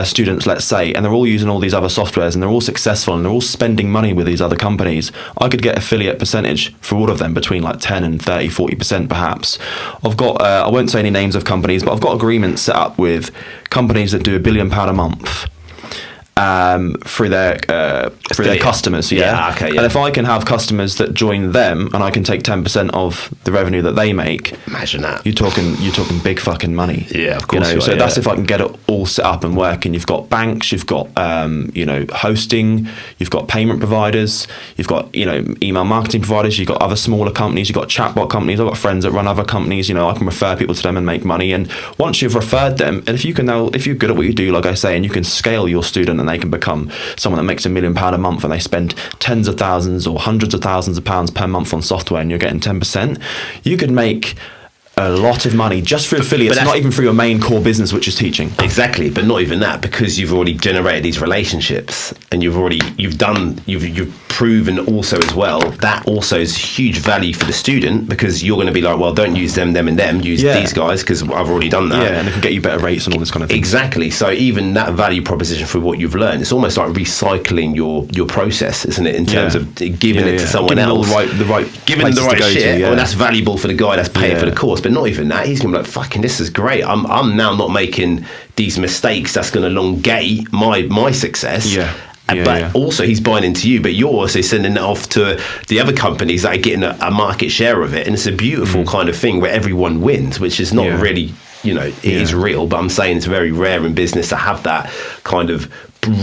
students, let's say, and they're all using all these other softwares and they're all successful and they're all spending money with these other companies. I could get affiliate percentage for all of them between like 10 and 30, 40% perhaps. I've got, I won't say any names of companies, but I've got agreements set up with companies that do £1 billion a month. through their customers. Yeah, okay, yeah. And if I can have customers that join them, and I can take 10% of the revenue that they make, imagine that. You're talking big fucking money. Yeah, of course. So that's if I can get it all set up and working. You've got banks, you've got hosting, you've got payment providers, you've got email marketing providers, you've got other smaller companies, you've got chatbot companies. I've got friends that run other companies. I can refer people to them and make money. And once you've referred them, and if you're good at what you do, like I say, and you can scale your student and they can become someone that makes £1 million a month and they spend tens of thousands or hundreds of thousands of pounds per month on software and you're getting 10%, you could make a lot of money just through affiliates, not even through your main core business, which is teaching. Exactly, but not even that, because you've already generated these relationships and you've proven also as well that also is huge value for the student, because you're going to be like, well, don't use them and them, use these guys because I've already done that. Yeah, and they can get you better rates and all this kind of thing. Exactly. So even that value proposition for what you've learned, it's almost like recycling your process, isn't it? In terms of giving it to someone else, giving them the right shit. Well, that's valuable for the guy that's paying for the course. But not even that. He's going to be like, fucking, this is great. I'm now not making these mistakes that's going to elongate my success. But also he's buying into you, but you're also sending it off to the other companies that are getting a market share of it. And it's a beautiful kind of thing where everyone wins, which is not really, it is real, but I'm saying it's very rare in business to have that kind of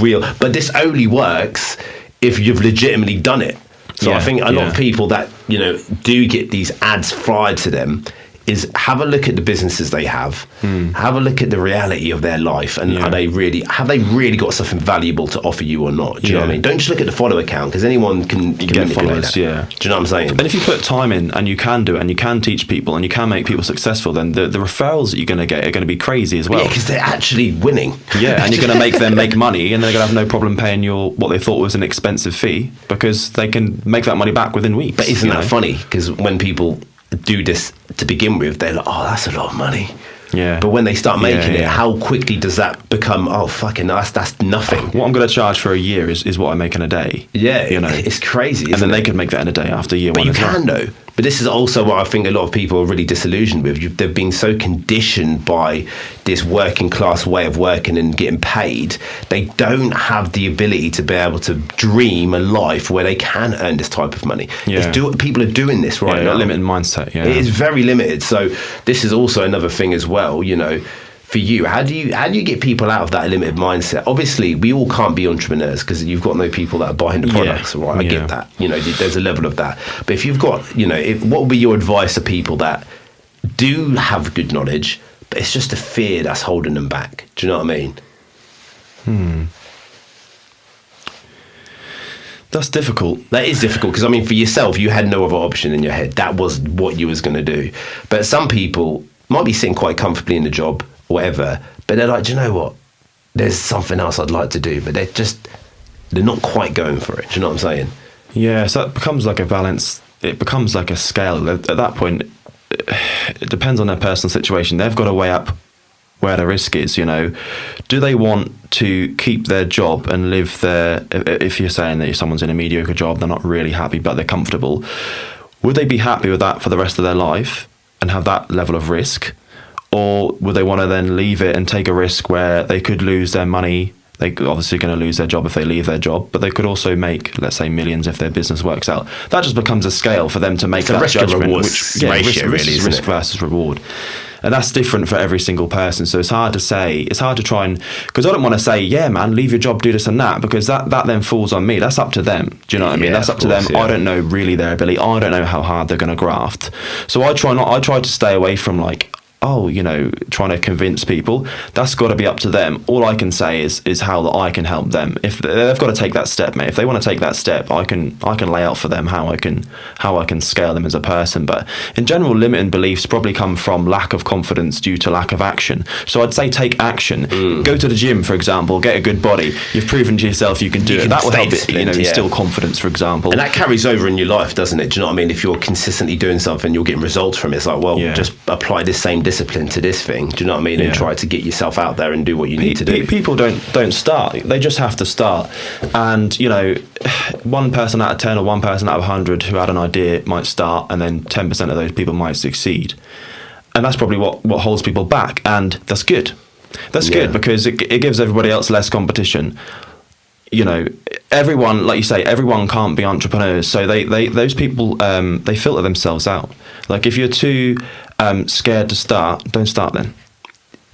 real. But this only works if you've legitimately done it. So I think a lot of people that, do get these ads fired to them is have a look at the businesses they have, have a look at the reality of their life, and have they really got something valuable to offer you or not? Do you know what I mean? Don't just look at the follower count, because anyone can get followers. Do you know what I'm saying? And if you put time in and you can do it and you can teach people and you can make people successful, then the referrals that you're going to get are going to be crazy as well. Yeah, because they're actually winning. Yeah, and you're going to make them make money, and they're going to have no problem paying what they thought was an expensive fee, because they can make that money back within weeks. But isn't that funny? Because when people do this to begin with, they're like, oh, that's a lot of money. Yeah. But when they start making it, how quickly does that become, oh, fucking, that's nothing. What I'm going to charge for a year is what I make in a day. Yeah, it's crazy. And then they could make that in a day after year one. But you can, though. But this is also what I think a lot of people are really disillusioned with. They've been so conditioned by this working class way of working and getting paid. They don't have the ability to be able to dream a life where they can earn this type of money. Yeah. People are doing this right now. Limited mindset, It is very limited. So this is also another thing as well, for you, how do you get people out of that limited mindset? Obviously, we all can't be entrepreneurs because you've got no people that are buying the products, right? I get that. There's a level of that. But if you've got, what would be your advice to people that do have good knowledge, but it's just the fear that's holding them back? Do you know what I mean? That's difficult. That is difficult because, for yourself, you had no other option in your head. That was what you was going to do. But some people might be sitting quite comfortably in the job, whatever, but they're like, do you know what? There's something else I'd like to do, but they're not quite going for it. Do you know what I'm saying? Yeah, so it becomes like a balance. It becomes like a scale. At that point, it depends on their personal situation. They've got to weigh up where the risk is, Do they want to keep their job and live there? If you're saying that someone's in a mediocre job, they're not really happy, but they're comfortable, would they be happy with that for the rest of their life and have that level of risk? Or would they want to then leave it and take a risk where they could lose their money? They're obviously going to lose their job if they leave their job, but they could also make, let's say, millions if their business works out. That just becomes a scale for them to make that judgment. Risk versus reward. And that's different for every single person. So it's hard to say, try and, because I don't want to say, yeah, man, leave your job, do this and that, because that then falls on me. That's up to them. Do you know what I mean? That's up to them. Yeah. I don't know really their ability. I don't know how hard they're going to graft. So I try to stay away from trying to convince people. That's got to be up to them. All I can say is how that I can help them. If they've got to take that step, mate. If they want to take that step, I can lay out for them how I can scale them as a person. But in general, limiting beliefs probably come from lack of confidence due to lack of action. So I'd say take action. Go to the gym, for example. Get a good body. You've proven to yourself you can do it. That will help it. Instill confidence, for example. And that carries over in your life, doesn't it? Do you know what I mean? If you're consistently doing something, you're getting results from it. It's like, well, just apply this same discipline to this thing. Do you know what I mean? And try to get yourself out there and do what you need to do. People don't start. They just have to start. And one person out of 10 or one person out of 100 who had an idea might start, and then 10% of those people might succeed. And that's probably what holds people back. And that's good. That's good because it gives everybody else less competition. you know, everyone, like you say, everyone can't be entrepreneurs. So those people, they filter themselves out. Like if you're too scared to start, don't start then.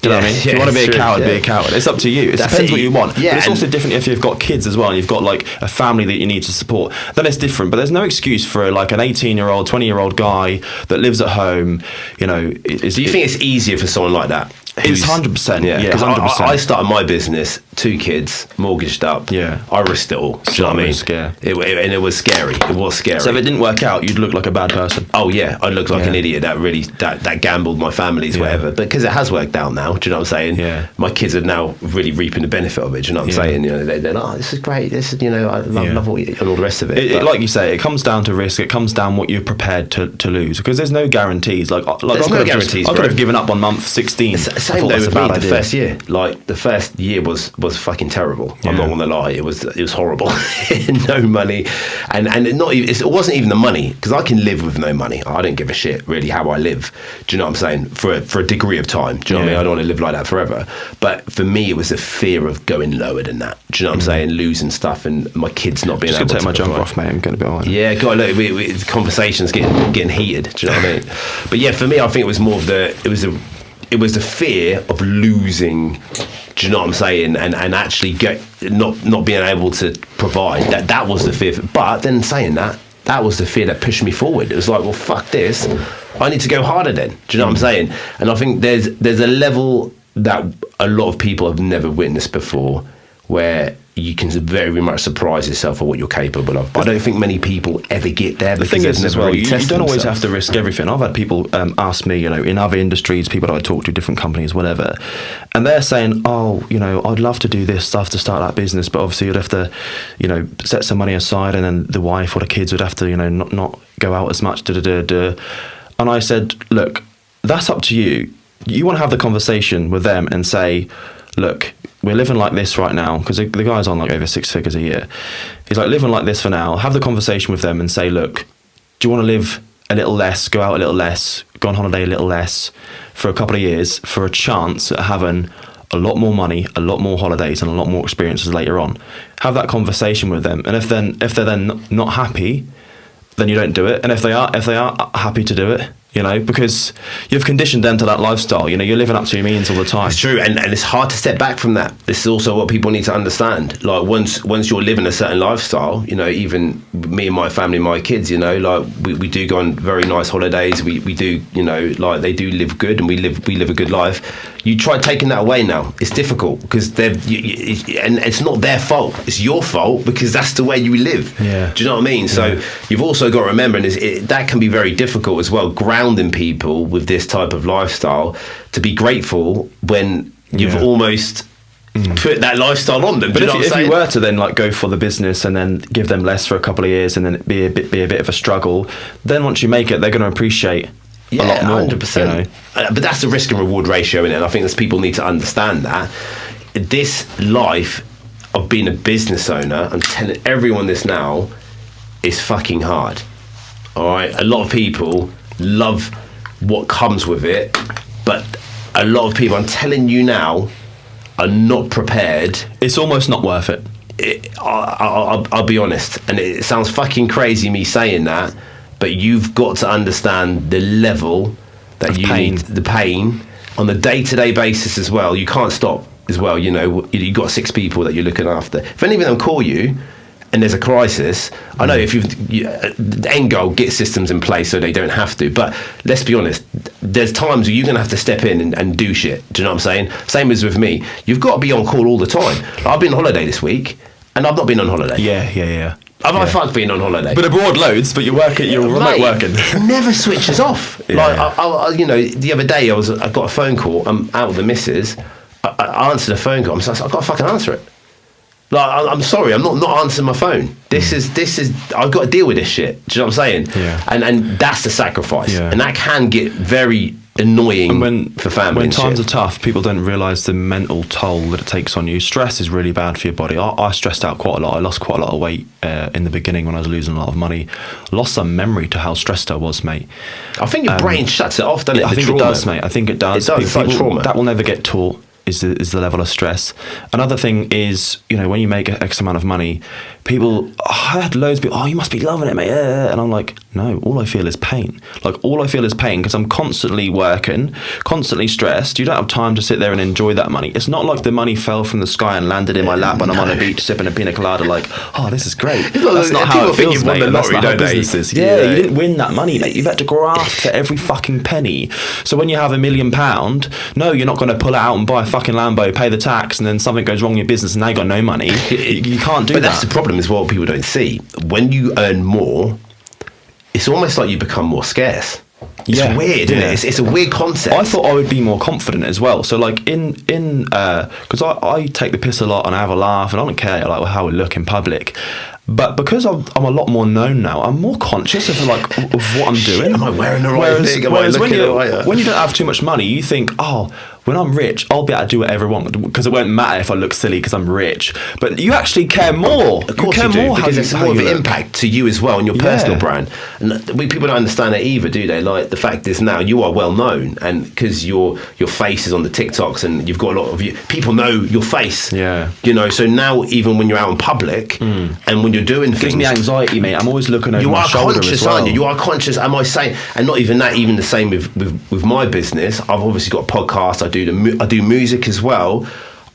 Do you know what I mean? If you want to be a coward, be a coward. It's up to you. It depends what you want. Yeah, but it's also different if you've got kids as well and you've got like a family that you need to support. Then it's different. But there's no excuse for like an 18-year-old, 20-year-old guy that lives at home. You know, do you think it's easier for someone like that? It's 100%. Yeah, because 100%. I started my business, 2 kids, mortgaged up. Yeah, I risked it all. Do you know what I mean? And it was scary. It was scary. So if it didn't work out, you'd look like a bad person. Oh yeah, I looked like an idiot that gambled my family's whatever. But because it has worked out now, do you know what I'm saying? Yeah. My kids are now really reaping the benefit of it. Do you know what I'm saying? You know, they're like, oh, this is great. This is, you know, I love all and all the rest of it. Like you say, it comes down to risk. It comes down what you're prepared to lose because there's no guarantees. Like there's no guarantees. I could have given up on month 16. Same though with me. The first year, like the first year was fucking terrible. I'm not gonna lie, it was horrible. No money, and not even, it wasn't even the money because I can live with no money. I don't give a shit really how I live. Do you know what I'm saying? For a degree of time. Do you know what I mean? I don't want to live like that forever. But for me, it was the fear of going lower than that. Do you know what I'm saying? Losing stuff and my kids not being able to. Just gonna take my jumper off, mate. I'm gonna be alright. Yeah, God, look, the conversations getting heated. Do you know what I mean? But yeah, for me, I think it was more of it was the fear of losing, do you know what I'm saying, and actually not being able to provide. That was the fear. But then saying that was the fear that pushed me forward. It was like, well, fuck this, I need to go harder then. Do you know what I'm saying? And I think there's a level that a lot of people have never witnessed before where you can very much surprise yourself at what you're capable of. But I don't think many people ever get there. The thing is, as well, you don't always have to risk everything. I've had people ask me, you know, in other industries, people that I talk to, different companies, whatever, and they're saying, oh, you know, I'd love to do this stuff to start that business, but obviously you'd have to, you know, set some money aside, and then the wife or the kids would have to, you know, not go out as much. And I said, look, that's up to you. You want to have the conversation with them and say, look, we're living like this right now, because the guy's on like over 6 figures a year. He's like, living like this for now. Have the conversation with them and say, look, do you want to live a little less, go out a little less, go on holiday a little less for a couple of years for a chance at having a lot more money, a lot more holidays and a lot more experiences later on? Have that conversation with them. And if they're then not happy, then you don't do it. And if they are happy to do it, you know, because you've conditioned them to that lifestyle. You know, you're living up to your means all the time. It's true, and it's hard to step back from that. This is also what people need to understand. Like once you're living a certain lifestyle, you know, even me and my family, my kids, you know, like we do go on very nice holidays. We do, you know, like they do live good, and we live a good life. You try taking that away now. It's difficult because and it's not their fault. It's your fault because that's the way you live. Yeah. Do you know what I mean? So you've also got to remember, and that can be very difficult as well, grounding people with this type of lifestyle to be grateful when you've almost put that lifestyle on them. But if you were to then like go for the business and then give them less for a couple of years and then be a bit of a struggle, then once you make it, they're going to appreciate a lot more. 100%. You know? But that's the risk and reward ratio in it. And I think that people need to understand that this life of being a business owner, I'm telling everyone this now, is fucking hard. All right, a lot of people love what comes with it, but a lot of people, I'm telling you now, are not prepared. It's almost not worth it. I'll be honest, and it sounds fucking crazy me saying that, but you've got to understand the level that you need, the pain on the day-to-day basis as well. You can't stop as well. You know, you've got 6 people that you're looking after. If any of them call you and there's a crisis, I know if the end goal, get systems in place so they don't have to. But let's be honest, there's times where you're going to have to step in and do shit. Do you know what I'm saying? Same as with me. You've got to be on call all the time. I've been on holiday this week and I've not been on holiday. Yeah. I fucked being on holiday. But abroad loads, but you're remote working. It never switches off. I you know, the other day I got a phone call. I'm out with the missus. I answered a phone call. I've got to fucking answer it. Like, I'm sorry, I'm not answering my phone. This is I've got to deal with this shit. Do you know what I'm saying? Yeah. And that's the sacrifice. Yeah. And that can get very annoying for family. When times shit. are tough, people don't realise the mental toll that it takes on you. Stress is really bad for your body. I stressed out quite a lot. I lost quite a lot of weight in the beginning when I was losing a lot of money. Lost some memory to how stressed I was, mate. I think your brain shuts it off, doesn't it? I think it does, mate. I think it does. It does. It's like trauma. That will never get taught. is the level of stress. Another thing is, you know, when you make X amount of money, I had loads of people, oh, you must be loving it, mate. And I'm like, no, all I feel is pain. Like, all I feel is pain because I'm constantly working, constantly stressed. You don't have time to sit there and enjoy that money. It's not like the money fell from the sky and landed in my lap and I'm on a beach sipping a pina colada like, oh, this is great. That's not how it feels, mate. That's not how business is. Yeah, you didn't win that money, mate. You've had to graft for every fucking penny. So when you have £1 million, no, you're not going to pull it out and buy a fucking Lambo, pay the tax, and then something goes wrong in your business and now you've got no money. You can't do that. But that's the problem as well, people don't see. When you earn more, it's almost like you become more scarce. It's weird, isn't it? It's a weird concept. I thought I would be more confident as well. So like because I take the piss a lot and I have a laugh and I don't care like how I look in public. But because I'm a lot more known now, I'm more conscious of like of what I'm doing. Am I wearing the right thing? Whereas when you don't have too much money, you think, oh, when I'm rich, I'll be able to do whatever I want because it won't matter if I look silly because I'm rich. But you actually care more. Of course you do, because it's more of an impact to you as well and your personal brand. And people don't understand that either, do they? Like, the fact is now you are well known, and because your face is on the TikToks and you've got a lot of people know your face. Yeah. You know, so now even when you're out in public and when you're doing things, it gives me anxiety, mate. I'm always looking over my shoulder as well. You are conscious, aren't you? You are conscious. Am I saying? And not even that. Even the same with my business. I've obviously got a podcast. I do music as well.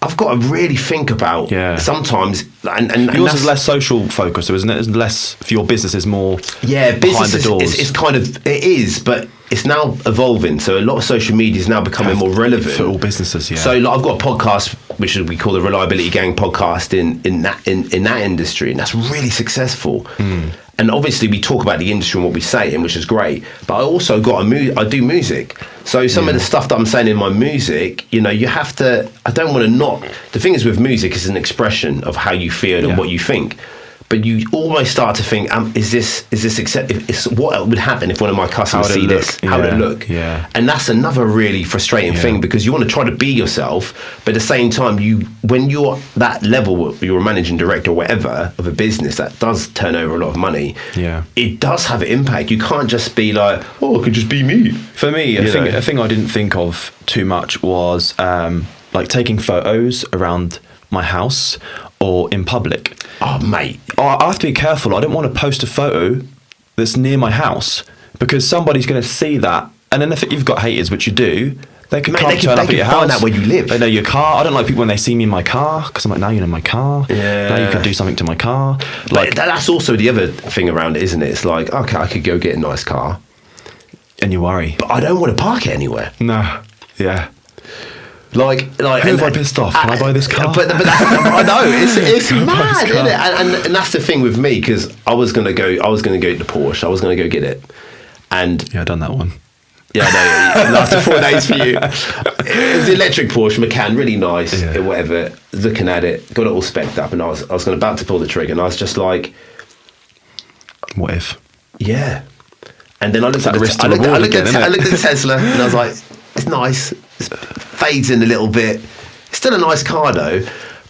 I've got to really think about sometimes. And yours is less social focused, isn't it? It's less for your business. Is more business behind the doors. It's kind of it is, but it's now evolving. So a lot of social media is now becoming more relevant for all businesses. Yeah. So like, I've got a podcast which we call the Reliability Gang podcast in that industry, and that's really successful. And obviously we talk about the industry and what we say, and which is great. But I also I do music. So some of the stuff that I'm saying in my music, you know, you have to. I don't want to not. The thing is with music, is an expression of how you feel and what you think. But you almost start to think, is this what would happen if one of my customers see this? How would it look? Yeah. And that's another really frustrating thing, because you want to try to be yourself, but at the same time, when you're that level, you're a managing director or whatever of a business that does turn over a lot of money. Yeah. It does have an impact. You can't just be like, oh, it could just be me. For me, a thing I didn't think of too much was like taking photos around my house or in public. Oh, mate. I have to be careful. I don't want to post a photo that's near my house because somebody's going to see that. And then if you've got haters, which you do, they can turn up at your house. Find out where you live. They know your car. I don't like people when they see me in my car because I'm like, now you're in my car. Yeah. Now you can do something to my car. Like, that's also the other thing around it, isn't it? It's like, okay, I could go get a nice car. And you worry. But I don't want to park it anywhere. No. Yeah. Like, who have I pissed off? Can I buy this car? But that's, I know it's mad, isn't it? And that's the thing with me, because I was gonna go to the Porsche. I was gonna go get it, and I've done that one. Yeah, no, it lasted 4 days for you. It was an electric Porsche Macan, really nice, whatever. Looking at it, got it all specced up, and I was about to pull the trigger, and I was just like, what if? Yeah. And then I looked at the Tesla, and I was like, it's nice. It fades in a little bit. It's still a nice car though,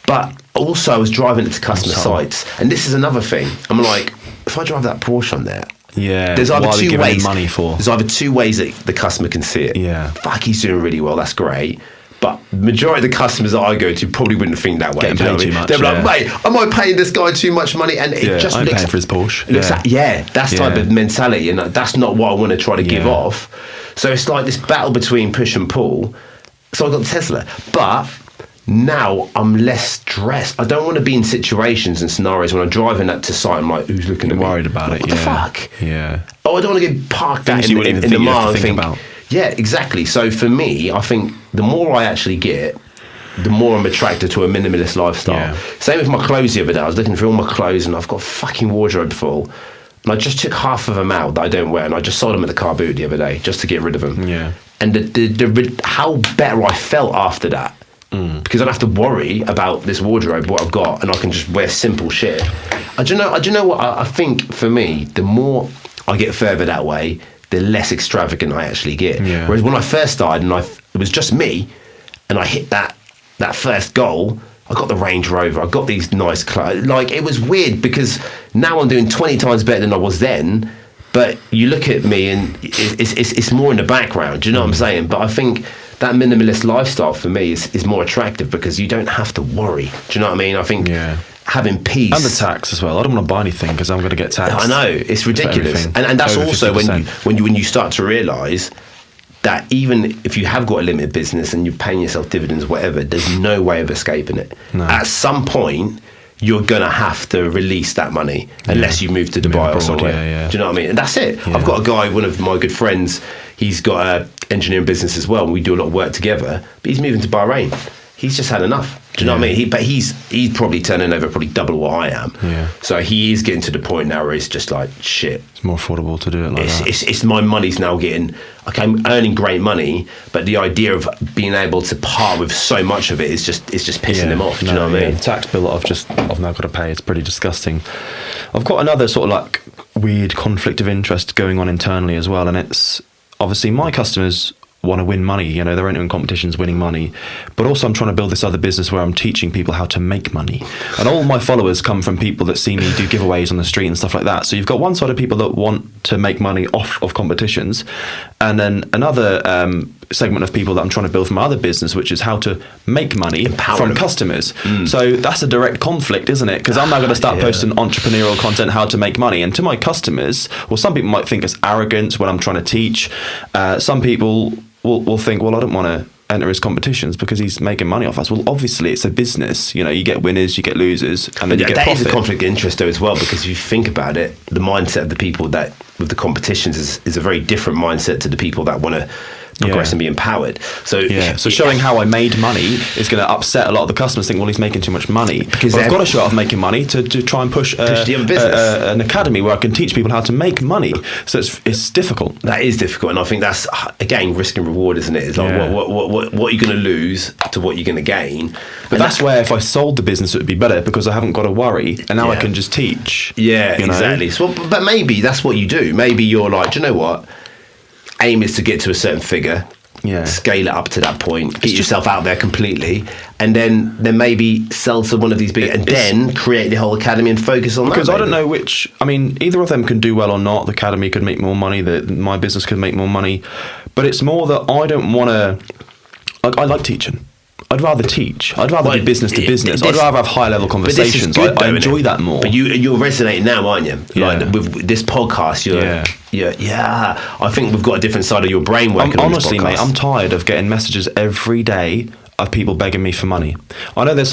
but also I was driving it to customer sites, and this is another thing. I'm like, if I drive that Porsche on there, there's either two ways. Money for? There's either two ways that the customer can see it. Yeah, fuck, he's doing really well. That's great. But majority of the customers that I go to probably wouldn't think that way. Getting paid too much. They're like, mate, am I paying this guy too much money? And it just looks, paying for his Porsche. That's type of mentality, and that's not what I want to try to give off. So it's like this battle between push and pull. So I got the Tesla, but now I'm less stressed. I don't want to be in situations and scenarios when I'm driving that to site. I'm like, who's looking at me? Worried about it. What the fuck? Yeah. Oh, I don't want to get parked out in the mile and think about. Yeah, exactly. So for me, I think the more I actually get, the more I'm attracted to a minimalist lifestyle. Yeah. Same with my clothes the other day. I was looking through all my clothes and I've got a fucking wardrobe full. And I just took half of them out that I don't wear, and I just sold them at the car boot the other day just to get rid of them. Yeah. And how better I felt after that. Because I don't have to worry about this wardrobe, what I've got, and I can just wear simple shit. Do you know what? I think for me, the more I get further that way, the less extravagant I actually get. Yeah. Whereas when I first started and it was just me, and I hit that first goal, I got the Range Rover, I got these nice clothes. Like, it was weird because now I'm doing 20 times better than I was then, but you look at me and it's more in the background, do you know what I'm saying? But I think that minimalist lifestyle for me is more attractive because you don't have to worry. Do you know what I mean? I think having peace, and the tax as well. I don't want to buy anything because I'm going to get taxed. I know, it's ridiculous, and that's also 50%. when you start to realise that even if you have got a limited business and you're paying yourself dividends, whatever, there's no way of escaping it. No. At some point, you're going to have to release that money unless you move to Dubai or somewhere. Do you know what I mean? And that's it. I've got a guy, one of my good friends, he's got an engineering business as well, and we do a lot of work together, but he's moving to Bahrain. He's just had enough. Do you know what I mean? But he's probably turning over probably double what I am. Yeah. So he is getting to the point now where it's just like, shit. It's more affordable to do it like that. It's my money's now getting, okay, I'm earning great money, but the idea of being able to part with so much of it is just pissing him off. Do you know what I mean? The tax bill that I've now got to pay, it's pretty disgusting. I've got another sort of like weird conflict of interest going on internally as well, and it's obviously my customers want to win money, you know, they're entering competitions, winning money, but also I'm trying to build this other business where I'm teaching people how to make money, and all my followers come from people that see me do giveaways on the street and stuff like that. So you've got one side of people that want to make money off of competitions, and then another segment of people that I'm trying to build from my other business, which is how to make money from customers. So that's a direct conflict, isn't it? Because I'm now going to start posting entrepreneurial content, how to make money, and to my customers, well, some people might think it's arrogance when I'm trying to teach. Some people will think, well, I don't want to enter his competitions because he's making money off us. Well, obviously it's a business, you know, you get winners, you get losers, and then you get profit. That is a conflict of interest though as well, because if you think about it, the mindset of the people that with the competitions is a very different mindset to the people that want to progress and be empowered. So showing how I made money is going to upset a lot of the customers. Think, well, he's making too much money, because I've got to show off making money to try and push the other business, an academy where I can teach people how to make money. So it's difficult. That is difficult, and I think that's again risk and reward, isn't it? It's like what are you going to lose to what you're going to gain. But that's where if I sold the business, it would be better because I haven't got to worry, and now I can just teach. Yeah, exactly. So, but maybe that's what you do. Maybe you're like, do you know what? Aim is to get to a certain figure, scale it up to that point, get yourself out there completely, and then maybe sell to one of these big, and then create the whole academy and focus on that. Because I don't know which, I mean, either of them can do well or not. The academy could make more money, my business could make more money, but it's more that I don't want to, I like teaching. I'd rather teach. I'd rather do business to business. I'd rather have high level conversations. I enjoy that more. But you're resonating now, aren't you? Like with this podcast, I think we've got a different side of your brain working. Honestly, mate, I'm tired of getting messages every day of people begging me for money. I know there's,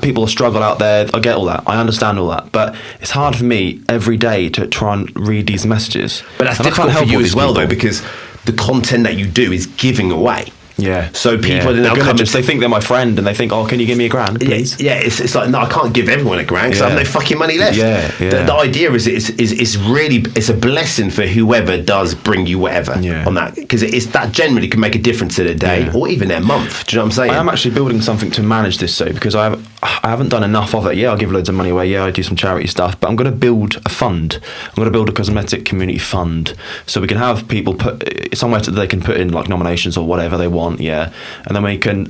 people struggle out there. I get all that. I understand all that. But it's hard for me every day to try and read these messages. But that's difficult for you as well, though, because the content that you do is giving away. Yeah. So people are now they think they're my friend, and they think, oh, can you give me $1,000, please? Yeah. It's like, no, I can't give everyone $1,000 because I have no fucking money left. The idea is it's a blessing for whoever does bring you whatever on that, because that generally can make a difference in a day or even their month. Do you know what I'm saying? I am actually building something to manage this, though, because I haven't done enough of it. Yeah, I'll give loads of money away. Yeah, I do some charity stuff, but I'm going to build a fund. I'm going to build a cosmetic community fund, so we can have people put somewhere that they can put in like nominations or whatever they want. And then we can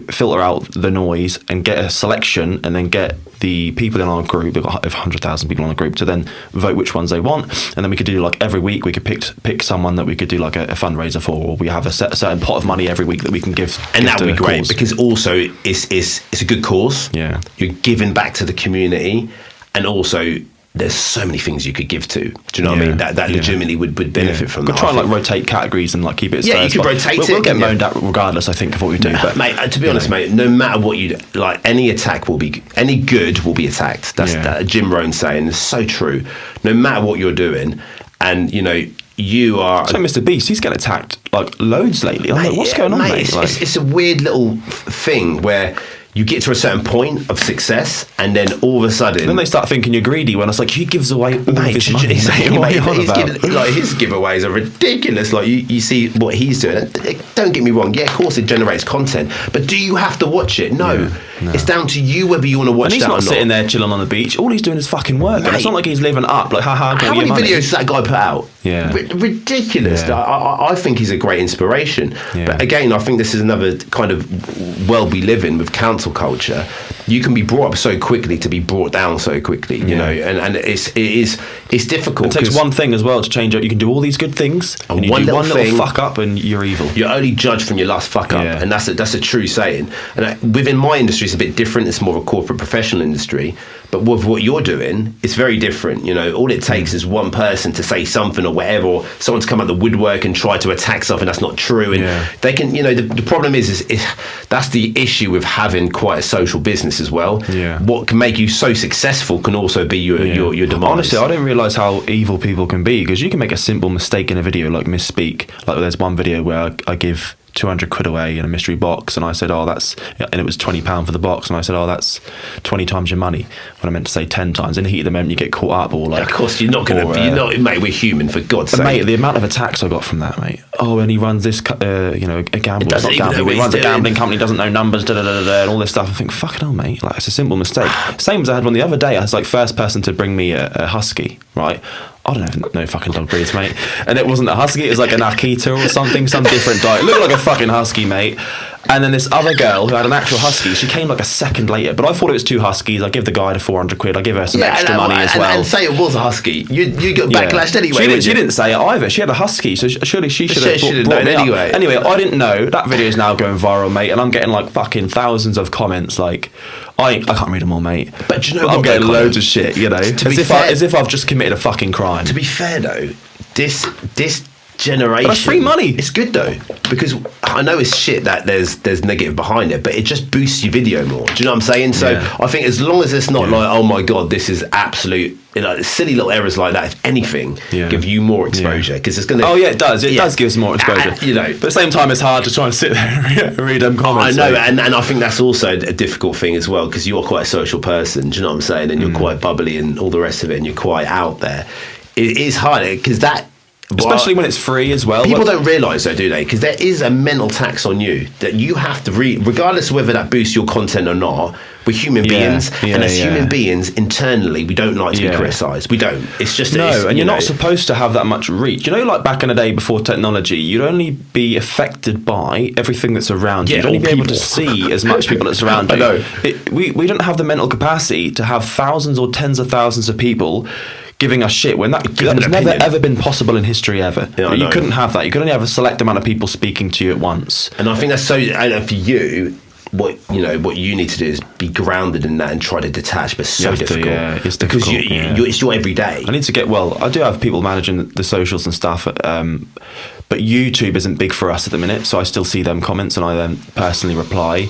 filter out the noise and get a selection, and then get the people in our group, we've got 100,000 people on the group, to then vote which ones they want, and then we could do like every week we could pick someone that we could do like a fundraiser for, or we have a certain pot of money every week that we can give, and that would be great because also it's a good cause. You're giving back to the community, and also there's so many things you could give to. Do you know what I mean? That legitimately would benefit from that. Could try and like rotate categories and like keep it. Yeah, you could rotate it. We'll get moaned at regardless, I think, of what we do. But mate, to be honest, mate, no matter what you do, like any good will be attacked. That's that Jim Rohn saying is so true. No matter what you're doing, and you are. So Mr. Beast, he's getting attacked like loads lately. I'm like, what's going on, mate? It's a weird little thing where you get to a certain point of success, and then all of a sudden, then they start thinking you're greedy. When it's like, he gives away all of his money. His giveaways are ridiculous. Like you see what he's doing. Don't get me wrong. Yeah, of course it generates content, but do you have to watch it? No. It's down to you whether you want to watch that or not. He's not sitting there chilling on the beach. All he's doing is fucking work. And it's not like he's living up. Like, haha, how many videos does that guy put out? Yeah, ridiculous. Yeah. I think he's a great inspiration. Yeah. But again, I think this is another kind of world we live in with council cancel culture, you can be brought up so quickly to be brought down so quickly, you know, and it's difficult. It takes one thing as well to change it. You can do all these good things, and you do one little fuck up and you're evil. You're only judged from your last fuck up, and that's a true saying. And within my industry, it's a bit different. It's more of a corporate professional industry. But with what you're doing, it's very different. You know, all it takes is one person to say something or whatever, or someone to come out the woodwork and try to attack something that's not true. And they can, you know, the problem is that's the issue with having quite a social business as well. Yeah. What can make you so successful can also be your demise. Honestly, I didn't realise how evil people can be, because you can make a simple mistake in a video, like misspeak. Like there's one video where I give 200 quid away in a mystery box, and I said, and it was £20 for the box, and I said, that's 20 times your money, when I meant to say 10 times. In the heat of the moment, you get caught up, or like, of course you're not going to be, mate, we're human, for God's sake. Mate, the amount of attacks I got from that, mate. And he runs this, a gamble, it's not gambling, he runs a gambling company, doesn't know numbers, and all this stuff. I think, fucking hell, mate, like, it's a simple mistake. Same as I had one the other day. I was like first person to bring me a husky, right? I don't even know fucking dog breeds, mate. And it wasn't a husky, it was like an Akita or something, some different dog. It looked like a fucking husky, mate. And then this other girl who had an actual husky, she came like a second later, but I thought it was 2 huskies. I give the guy the 400 quid, I give her some extra money as well. And say it was a husky. You got backlashed anyway. She didn't say it either. She had a husky, so surely she should have brought it anyway. Anyway, I didn't know. That video is now going viral, mate, and I'm getting like fucking thousands of comments. Like, I can't read them all, mate. But you know, I'm getting loads of shit, you know, as if I've just committed a fucking crime. To be fair though, this generation, but that's free money. It's good though, because I know it's shit that there's negative behind it, but it just boosts your video more. Do you know what I'm saying? So I think as long as it's not like, oh my god, this is absolute, you know, silly little errors like that, if anything, give you more exposure, because it's going to. It does. It does give us more exposure. You know, but at the same time, it's hard to try and sit there and read them comments. I know, and I think that's also a difficult thing as well, because you're quite a social person. Do you know what I'm saying? And you're quite bubbly and all the rest of it, and you're quite out there. It is hard because that. Especially when it's free as well. People don't realise though, do they? Because there is a mental tax on you that you have to read, regardless of whether that boosts your content or not. We're human beings, and as human beings, internally, we don't like to be criticised. We don't. It's just and you're not supposed to have that much reach. You know, like back in the day before technology, you'd only be affected by everything that's around you. You'd only be able to see as much people that's around you. I know. We don't have the mental capacity to have thousands or tens of thousands of people giving us shit when that has never ever been possible in history ever. You couldn't have that. You could only have a select amount of people speaking to you at once. And I think that's so. And for you, what you need to do is be grounded in that and try to detach. But it's so difficult. It's difficult because it's your everyday. I need to get I do have people managing the socials and stuff, but YouTube isn't big for us at the minute. So I still see them comments and I then personally reply.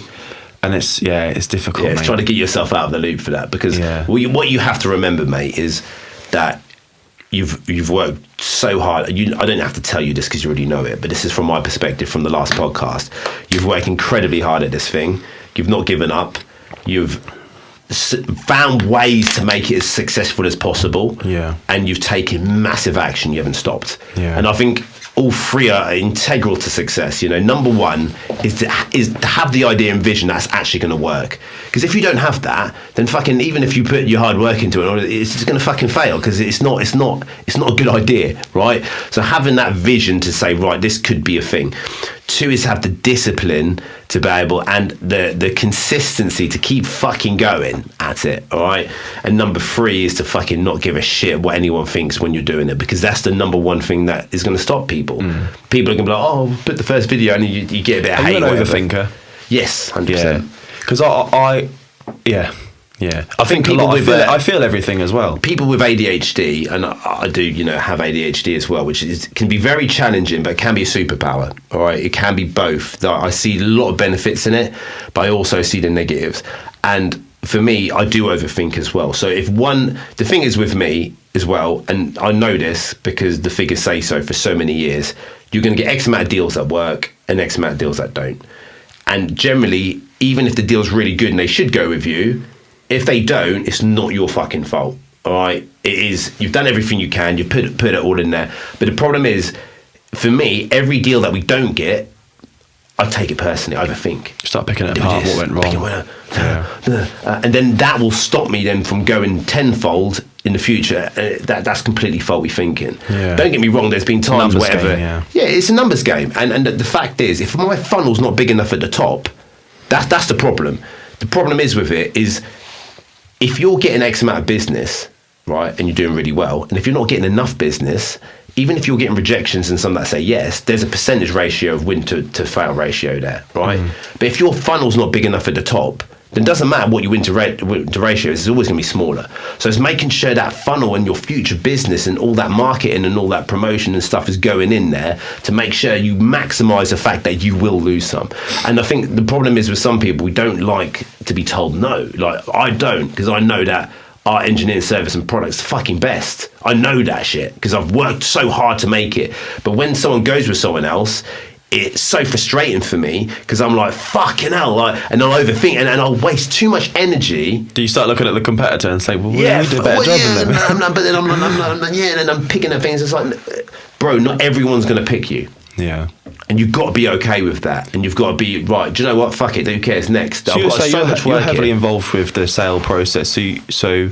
And it's difficult. It's mate. trying to get yourself out of the loop for that, because what you have to remember, mate, is that you've worked so hard. I don't have to tell you this because you already know it, but this is from my perspective from the last podcast. You've worked incredibly hard at this thing. You've not given up. You've found ways to make it as successful as possible. And you've taken massive action. You haven't stopped. And I think all three are integral to success. You know, number one is to have the idea and vision that's actually going to work. Because if you don't have that, then fucking, even if you put your hard work into it, it's just going to fucking fail, because it's not a good idea, right? So having that vision to say, right, this could be a thing. 2 is have the discipline to be able, and the consistency to keep fucking going at it, all right? And number 3 is to fucking not give a shit what anyone thinks when you're doing it, because that's the number one thing that is going to stop people. People are going to be like, oh, put the first video and you get a bit of hate. Are you an overthinker? Yes, 100%. Because I think people I feel everything as well. People with ADHD, and I do, have ADHD as well, which can be very challenging, but can be a superpower. All right, it can be both. I see a lot of benefits in it, but I also see the negatives. And for me, I do overthink as well. So the thing is with me as well, and I know this because the figures say so for so many years, you're going to get X amount of deals that work and X amount of deals that don't. And generally, even if the deal's really good and they should go with you, if they don't, it's not your fucking fault. All right, it is. You've done everything you can. You put it all in there. But the problem is, for me, every deal that we don't get, I take it personally. I overthink. Start picking it apart. What went wrong? And then that will stop me then from going tenfold in the future. That's completely faulty thinking. Don't get me wrong. There's been times whatever. It's a numbers game. And the fact is, if my funnel's not big enough at the top, that's the problem. the problem is with it is if you're getting X amount of business, right, and you're doing really well, and if you're not getting enough business, even if you're getting rejections and some that say yes, there's a percentage ratio of win to fail ratio there, right? But if your funnel's not big enough at the top, then it doesn't matter what your win to ratio is, it's always going to be smaller. So it's making sure that funnel and your future business and all that marketing and all that promotion and stuff is going in there to make sure you maximize the fact that you will lose some. And I think the problem is with some people, we don't like to be told no. Like, I don't, because I know that our engineering service and products fucking best. I know that shit because I've worked so hard to make it. But when someone goes with someone else, it's so frustrating for me because I'm like, fucking hell, like, and I'll overthink and I'll waste too much energy. Do you start looking at the competitor and say, well, we do a better job than them? But then I'm picking at things. It's like, bro, not everyone's going to pick you. Yeah. And you've got to be okay with that. And you've got to be, right, do you know what? Fuck it, who cares next? So you're heavily involved with the sale process. So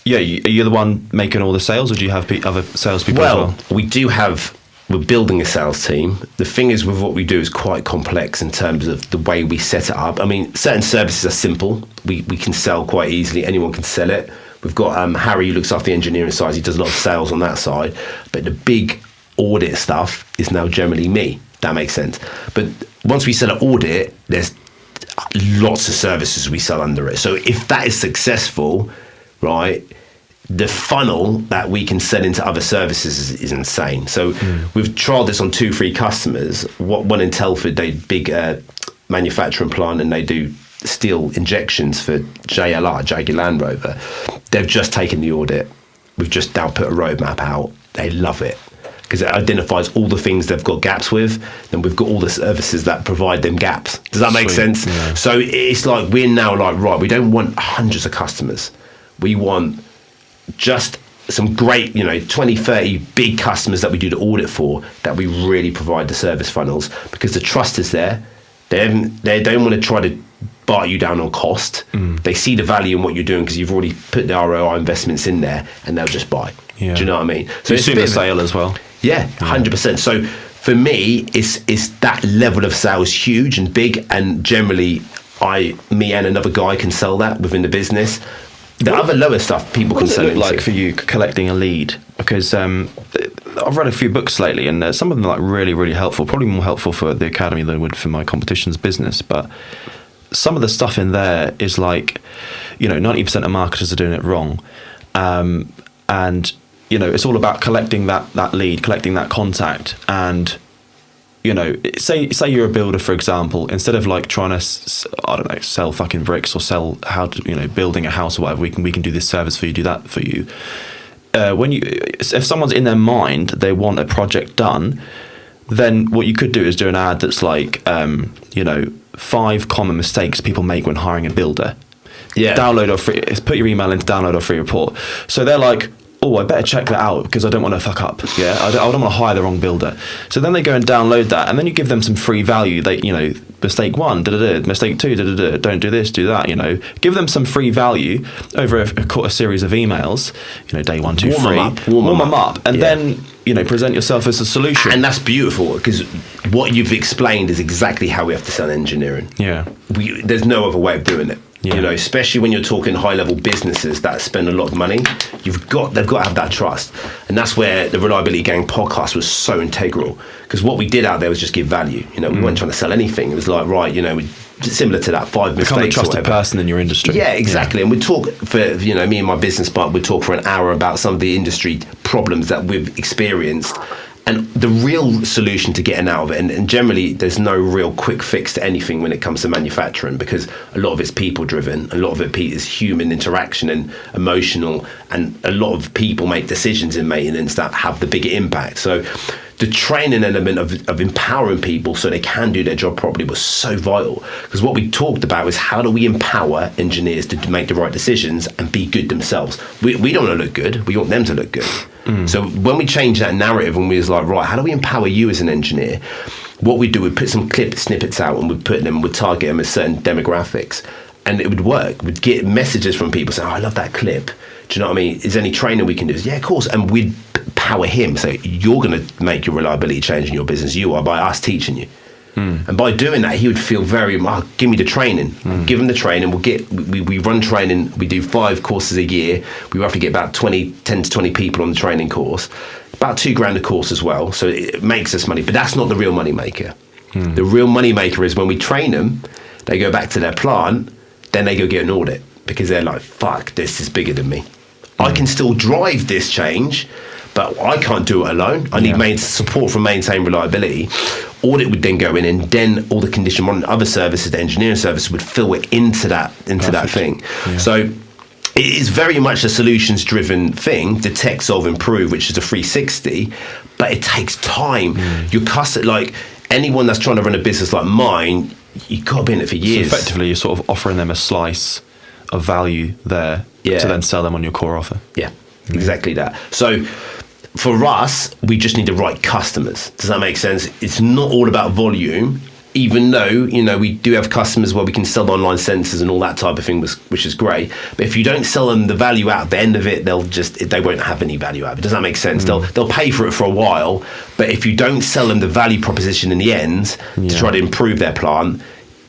yeah, are you the one making all the sales, or do you have other salespeople as well? We do have... We're building a sales team. The thing is with what we do is quite complex in terms of the way we set it up. I mean, certain services are simple. We can sell quite easily. Anyone can sell it. We've got Harry who looks after the engineering side. He does a lot of sales on that side. But the big audit stuff is now generally me. That makes sense. But once we sell an audit, there's lots of services we sell under it. So if that is successful, right, the funnel that we can sell into other services is insane. So we've trialed this on 2-3 customers. One in Telford, they big manufacturing plant, and they do steel injections for JLR, Jaguar Land Rover. They've just taken the audit. We've just now put a roadmap out. They love it because it identifies all the things they've got gaps with, and we've got all the services that provide them gaps. Does that make sense? Yeah. So it's like we're now like, right, we don't want hundreds of customers. We want just some great, 20, 30 big customers that we do the audit for, that we really provide the service funnels, because the trust is there. They don't want to try to bite you down on cost. They see the value in what you're doing because you've already put the ROI investments in there, and they'll just buy. Yeah. Do you know what I mean? So it's a sale as well. Yeah, 100%. So for me, it's that level of sales huge and big, and generally me and another guy can sell that within the business. The other lower stuff people can sell. What does it look like for you collecting a lead? Because I've read a few books lately, and some of them are like really, really helpful. Probably more helpful for the academy than would for my competitions business. But some of the stuff in there is like, 90% of marketers are doing it wrong, and it's all about collecting that lead, collecting that contact, and say you're a builder, for example. Instead of like trying to, sell fucking bricks or sell how to, building a house or whatever, we can do this service for you, do that for you. If someone's in their mind, they want a project done, then what you could do is do an ad that's like, 5 common mistakes people make when hiring a builder. Yeah. Put your email in to download our free report. So they're like, oh, I better check that out because I don't want to fuck up. Yeah, I don't want to hire the wrong builder. So then they go and download that, and then you give them some free value. They, mistake 1, mistake 2, don't do this, do that. Give them some free value over a series of emails. Day 1, 2, 3, warm them up, and then present yourself as a solution. And that's beautiful because what you've explained is exactly how we have to sell engineering. Yeah, there's no other way of doing it. Yeah. Especially when you're talking high-level businesses that spend a lot of money, they've got to have that trust, and that's where the Reliability Gang podcast was so integral. Because what we did out there was just give value. We weren't trying to sell anything. It was like, right, similar to that 5 mistakes. Become a trusted person in your industry. Yeah, exactly. Yeah. And we'd talk for me and my business partner. We'd talk for an hour about some of the industry problems that we've experienced, and the real solution to getting out of it. And generally, there's no real quick fix to anything when it comes to manufacturing, because a lot of it's people driven, a lot of it is human interaction and emotional, and a lot of people make decisions in maintenance that have the bigger impact. So the training element of empowering people so they can do their job properly was so vital, because what we talked about was how do we empower engineers to make the right decisions and be good themselves. We don't want to look good, we want them to look good. So when we changed that narrative and we was like, right, how do we empower you as an engineer? What we do, we put some clip snippets out and we'd target them as certain demographics, and it would work. We'd get messages from people saying, oh, I love that clip. Do you know what I mean? Is there any training we can do? Yeah, of course. And we'd power him. So you're going to make your reliability change in your business. You are, by us teaching you. And by doing that, he would feel very, give me the training. Give him the training. We run training. We do 5 courses a year. We roughly get about 10 to 20 people on the training course. About $2,000 a course as well. So it makes us money. But that's not the real money maker. The real money maker is when we train them, they go back to their plant, then they go get an audit because they're like, fuck, this is bigger than me. I can still drive this change, but I can't do it alone. I need support from maintain reliability. Audit would then go in, and then all the condition monitoring, other services, the engineering services would fill it into that thing. Yeah. So it is very much a solutions-driven thing. Detect, solve, improve, which is a 360, but it takes time. Your customer, like anyone that's trying to run a business like mine, you've got to be in it for years. So effectively, you're sort of offering them a slice of value there to then sell them on your core offer. Yeah, exactly that. So for us, we just need the right customers. Does that make sense? It's not all about volume, even though, we do have customers where we can sell online sensors and all that type of thing, which is great. But if you don't sell them the value out at the end of it, they won't have any value out of it. Does that make sense? They'll pay for it for a while, but if you don't sell them the value proposition in the end to try to improve their plant,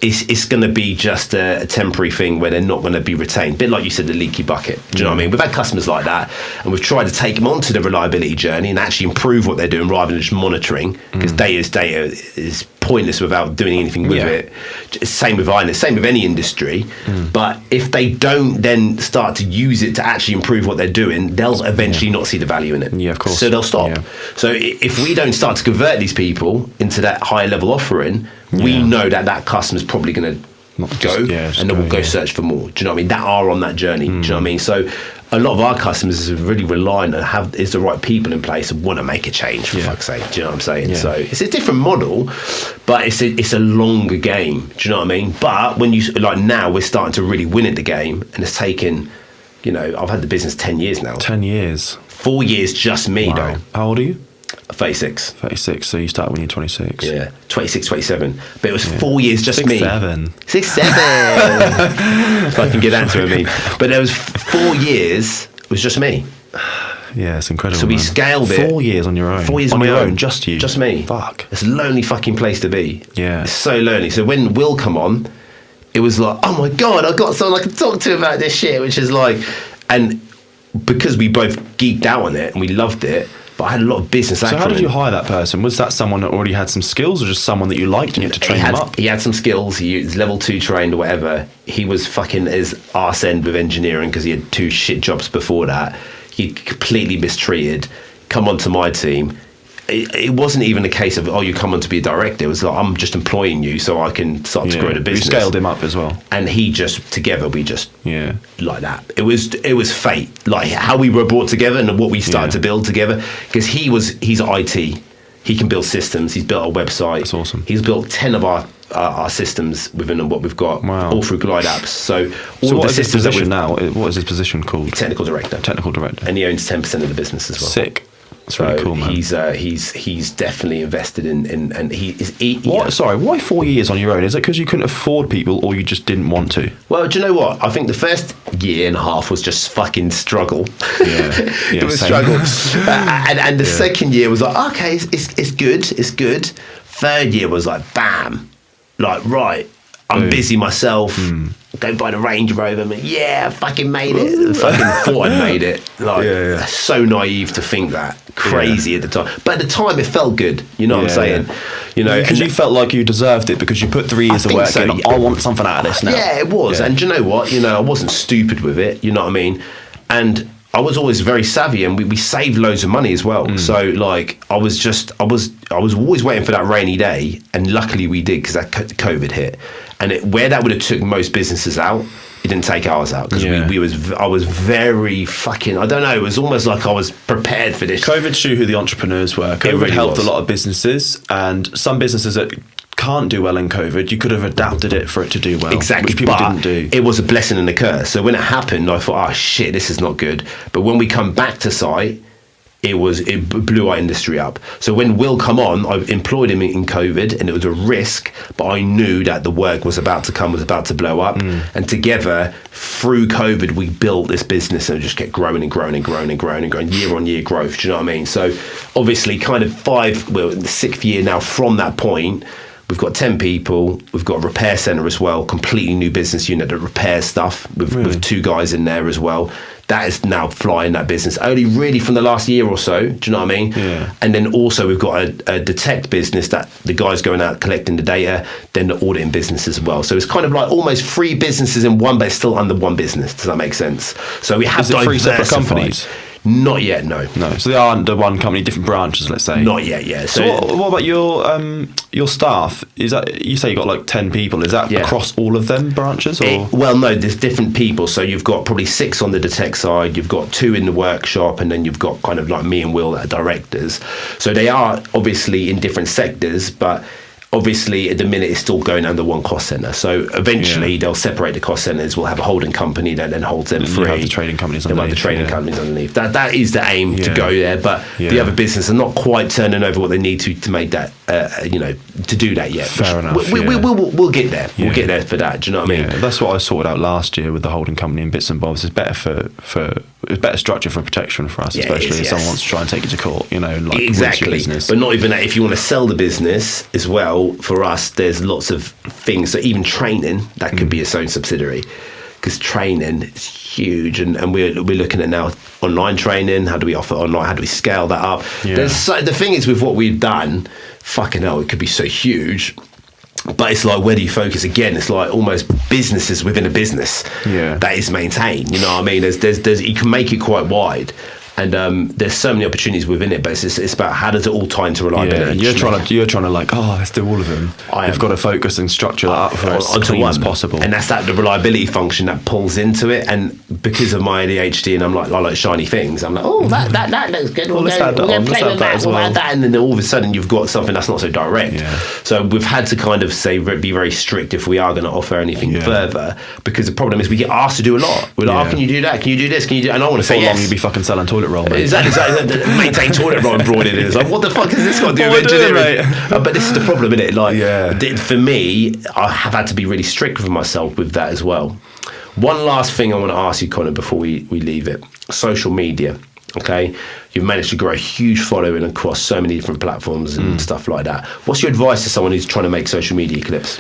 it's going to be just a temporary thing where they're not going to be retained. A bit like you said, the leaky bucket. Do you know what I mean? We've had customers like that, and we've tried to take them onto the reliability journey and actually improve what they're doing rather than just monitoring, because data is pointless without doing anything with it. Same with iron, same with any industry. But if they don't then start to use it to actually improve what they're doing, they'll eventually not see the value in it. Yeah, of course. So they'll stop. So if we don't start to convert these people into that higher level offering, we know that customer's probably going to go and then we'll go search for more. Do you know what I mean? That are on that journey. Do you know what I mean? So a lot of our customers are really reliant on is the right people in place and want to make a change, for fuck's sake. Do you know what I'm saying? So it's a different model, but it's a longer game. Do you know what I mean? But when now we're starting to really win at the game, and it's taken, I've had the business 10 years now. 10 years. 4 years just me though. How old are you? 36. 36, so you started when you're 26. Yeah, 26, 27. But it was 4 years just 6, me. 7. 6, 7. If I can get that to me. But there was 4 years, it was just me. Yeah, it's incredible. So we scaled it. 4 years on your own. 4 years on my your own. own, just you. Just me. Fuck. It's a lonely fucking place to be. Yeah. It's so lonely. So when Will come on, it was like, oh my God, I've got someone I can talk to about this shit, which is like, and because we both geeked out on it and we loved it, but I had a lot of business acumen. So how did you hire that person? Was that someone that already had some skills, or just someone that you liked and you had to train him up? He had some skills. He was level 2 trained or whatever. He was fucking his arse end with engineering because he had 2 shit jobs before that. He completely mistreated. Come onto my team. It wasn't even a case of, you come on to be a director. It was like, I'm just employing you so I can start to grow the business. You scaled him up as well. And we just like that. It was fate, like how we were brought together and what we started to build together. Because he's IT. He can build systems. He's built a website. That's awesome. He's built 10 of our systems within what we've got, all through Glide apps. So all what the systems that we've now. What is his position called? Technical director. And he owns 10% of the business as well. Sick. That's really cool, man. He's definitely invested in and why 4 years on your own? Is it because you couldn't afford people, or you just didn't want to? Well, do you know what? I think the first year and a half was just fucking struggle. It was struggle. And the second year was like, okay, it's good. Third year was like, bam, like, right, I'm busy myself. Go buy the Range Rover. I fucking made it. Fucking thought I made it. Like, so naive to think that. Crazy at the time. But at the time, it felt good. You know what I'm saying? Because you felt like you deserved it because you put 3 years of work in. I want something out of this now. Yeah, it was. And do you know what? I wasn't stupid with it. You know what I mean? And I was always very savvy, and we saved loads of money as well. So like, I was always waiting for that rainy day, and luckily we did, because that COVID hit. And where that would have took most businesses out, it didn't take ours out, because I was very fucking, I don't know, it was almost like I was prepared for this. COVID showed who the entrepreneurs were. COVID really helped a lot of businesses, and some businesses that can't do well in COVID, you could have adapted it for it to do well. Exactly, which people but didn't do. It was a blessing and a curse. So when it happened, I thought, oh shit, this is not good. But when we come back to site, it blew our industry up. So when Will come on, I employed him in COVID, and it was a risk, but I knew that the work was about to blow up. And together, through COVID, we built this business, and it just kept growing and growing and growing and growing and growing, year on year growth. Do you know what I mean? So obviously, kind of the 6th year now from that point, We've got 10 people. We've got a repair centre as well, completely new business unit that repairs stuff with 2 guys in there as well. That is now flying that business only really from the last year or so. Do you know what I mean? Yeah. And then also we've got a detect business that the guys going out collecting the data, then the auditing business as well. So it's kind of like almost 3 businesses in one, but it's still under one business. Does that make sense? So we have Is it 3 separate diversified. companies? Not yet, no. No, so they are under one company, different branches, let's say. Not yet, yeah. So what about your staff? Is that, you say you got like 10 people? Is that across all of them branches? Or? Well, no, there's different people. So you've got probably 6 on the detect side. You've got 2 in the workshop, and then you've got kind of like me and Will that are directors. So they are obviously in different sectors, but obviously at the minute it's still going under one cost centre. So eventually they'll separate the cost centres. We'll have a holding company that then holds them free. You have the trading companies underneath. They'll have the trading companies underneath. That is the aim to go there. But the other business are not quite turning over what they need to make that, to do that yet. Fair enough. We'll get there. We'll get there for that. Do you know what I mean? Yeah, that's what I sorted out last year with the holding company and bits and bobs. It's better it's better structure for protection for us, especially if someone wants to try and take you to court, like exactly. Business. But not even that. If you want to sell the business as well, for us, there's lots of things. So even training, that could be its own subsidiary, because training is huge, and we're looking at now online training. How do we offer online? How do we scale that up? The thing is, with what we've done, fucking hell, it could be so huge. But it's like, where do you focus again? It's like almost businesses within a business that is maintained. You know what I mean? There's you can make it quite wide. And there's so many opportunities within it, but it's about how does it all tie into reliability. Yeah, you're trying to like, let's do all of them. You've got to focus and structure that up for as clean as possible. And that's the reliability function that pulls into it. And because of my ADHD, and I like shiny things, I'm like, that looks good. We'll go play with that. We'll add that, and then all of a sudden you've got something that's not so direct. Yeah. So we've had to kind of be very strict if we are going to offer anything further, because the problem is we get asked to do a lot. We're like, can you do that? Can you do this? Can you do? And I want to say yes. How long you'd be fucking selling toilet roll, mate? Exactly. Maintain toilet roll embroidered in. It's like, what the fuck is this got to do with engineering? But this is the problem, isn't it? Like, for me, I have had to be really strict with myself with that as well. One last thing I want to ask you, Connor, before we leave it. Social media. Okay, you've managed to grow a huge following across so many different platforms and stuff like that. What's your advice to someone who's trying to make social media clips?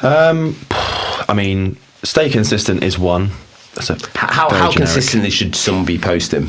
I mean, stay consistent is one. How consistently should someone be posting?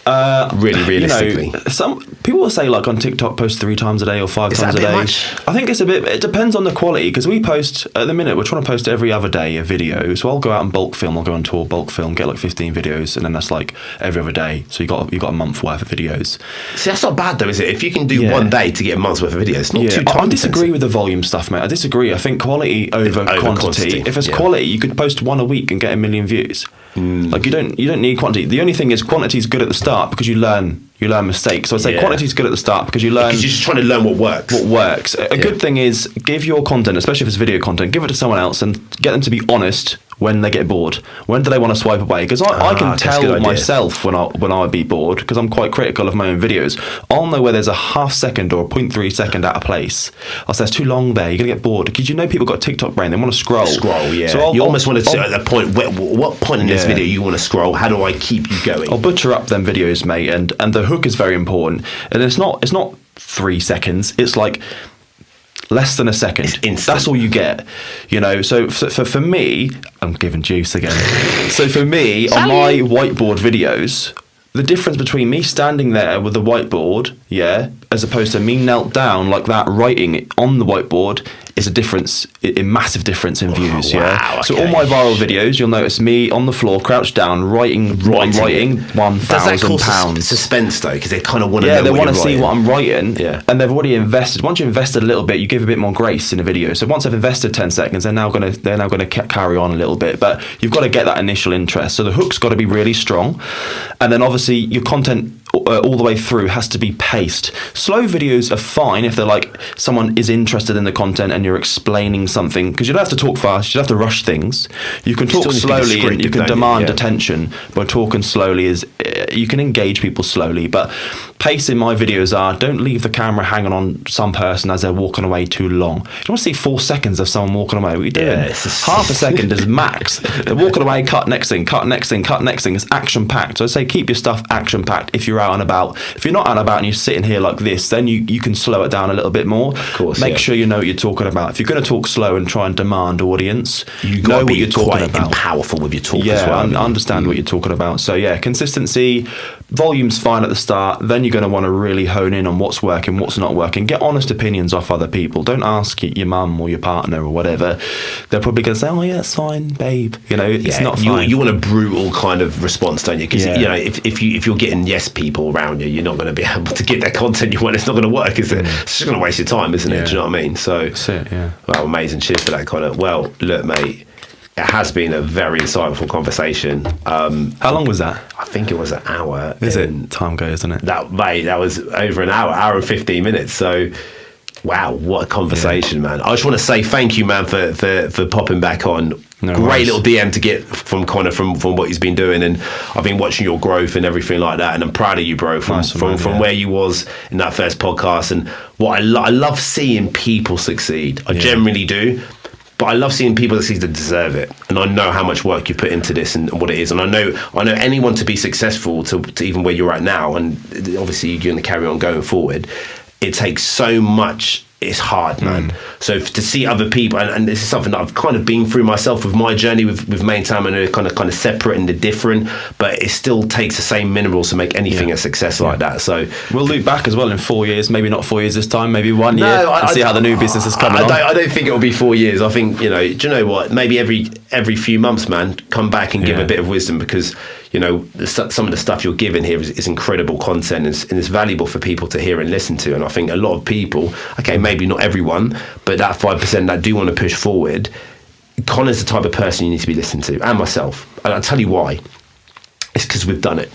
Really realistically, some people will say like on TikTok post 3 times a day or 5 times a day. Much? I think it depends on the quality, because we post at the minute, we're trying to post every other day a video. So I'll go out and bulk film, I'll go on tour, bulk film, get like 15 videos, and then that's like every other day. So you got a month worth of videos. See, that's not bad though, is it? If you can do one day to get a month's worth of videos, it's not too time. I disagree with the volume stuff, mate. I disagree. I think quality over quantity. If it's quality, you could post 1 a week and get 1 million views. Like you don't need quantity. The only thing is quantity is good at the start because you learn mistakes. So I'd say quantity is good at the start because you learn. Because you're just trying to learn what works. A good thing is give your content, especially if it's video content, give it to someone else and get them to be honest when they get bored. When do they want to swipe away? Because I can tell myself when I would be bored, because I'm quite critical of my own videos. I'll know where there's a half second or a 0.3 second out of place. I'll say it's too long there. You're going to get bored. Because people got TikTok brain. They want to scroll. Yeah. So you almost want to sit at the point, what point in this video you want to scroll? How do I keep you going? I'll butcher up them videos, mate. And the hook is very important. And it's not 3 seconds. It's like less than a second. It's instant. That's all you get, So for me, I'm giving juice again. So for me, on my whiteboard videos, the difference between me standing there with the whiteboard, as opposed to me knelt down like that writing on the whiteboard, is a massive difference in views. Wow, So all my viral videos, you'll notice me on the floor, crouched down, writing £1,000. Does that cause suspense though? Because they kind of want to know. They want to see what I'm writing. And they've already invested. Once you invested a little bit, you give a bit more grace in a video. So once I've invested 10 seconds, they're now going to carry on a little bit. But you've got to get that initial interest. So the hook's got to be really strong, and then obviously your content all the way through has to be paced. Slow videos are fine if they're like someone is interested in the content and you're explaining something, because you don't have to talk fast, you don't have to rush things. You can talk slowly and you can demand attention, but talking slowly you can engage people slowly, but pace in my videos are, don't leave the camera hanging on some person as they're walking away too long. You don't want to see 4 seconds of someone walking away. What are you doing? Half a second is max. They're walking away, cut next thing, cut next thing, cut next thing. It's action packed. So I say keep your stuff action packed if you're out and about. If you're not out and about and you're sitting here like this, then you can slow it down a little bit more. Of course, Make sure you know what you're talking about. If you're going to talk slow and try and demand audience, you know got to what be you're talking quite about. powerful with your talk Yeah, as well. I understand what you're talking about. So yeah, consistency, volume's fine at the start. Then you're going to want to really hone in on what's working, what's not working. Get honest opinions off other people. Don't ask your mum or your partner or whatever. They're probably going to say, "Oh yeah, it's fine, babe." You know, it's not fine. You want a brutal kind of response, don't you? Because you know, if you're getting yes people around you, you're not going to be able to get that content you want. It's not going to work, is it? It's just going to waste your time, isn't it? Do you know what I mean? So that's it. Yeah. Well, amazing. Cheers for that, Connor. Well, look, mate. It has been a very insightful conversation. How long was that? I think it was an hour. Is it? Time goes, isn't it? That was over an hour and 15 minutes. So, wow, what a conversation, man. I just want to say thank you, man, for popping back on. No Great worries. little DM to get from Connor from what he's been doing, and I've been watching your growth and everything like that, and I'm proud of you, bro, from where you was in that first podcast. And what I love seeing people succeed. I generally do. But I love seeing people that seem to deserve it, and I know how much work you put into this and what it is, and I know anyone to be successful to even where you're at now, and obviously you're going to carry on going forward. It takes so much. It's hard, man. So to see other people, and this is something that I've kind of been through myself with my journey with Main Time, and they're kind of separate and they're different, but it still takes the same minerals to make anything a success like that. So we'll look back as well in 4 years, maybe not 4 years this time, maybe 1 year, and see how the new business is coming on. I don't think it'll be 4 years. I think, do you know what? Maybe every few months, man, come back and give a bit of wisdom, because some of the stuff you're giving here is incredible content, and it's valuable for people to hear and listen to. And I think a lot of people, okay, maybe not everyone, but that 5% that do want to push forward, Connor's the type of person you need to be listening to, and myself. And I'll tell you why. It's because we've done it.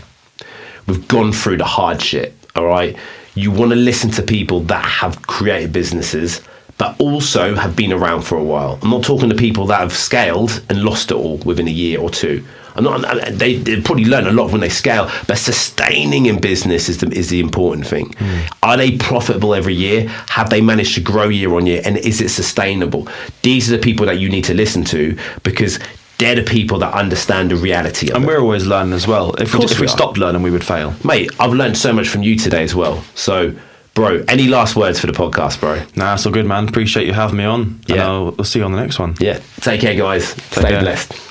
We've gone through the hard shit, all right? You want to listen to people that have created businesses, but also have been around for a while. I'm not talking to people that have scaled and lost it all within a year or two. They probably learn a lot when they scale, but sustaining in business is the important thing. Are they profitable every year? Have they managed to grow year on year? And is it sustainable? These are the people that you need to listen to, because they're the people that understand the reality of it. And we're always learning as well. If we stopped learning, we would fail. Mate, I've learned so much from you today as well. So, bro, any last words for the podcast, bro? Nah, it's all good, man. Appreciate you having me on. Yeah. And we'll see you on the next one. Yeah. Take care, guys. Stay blessed.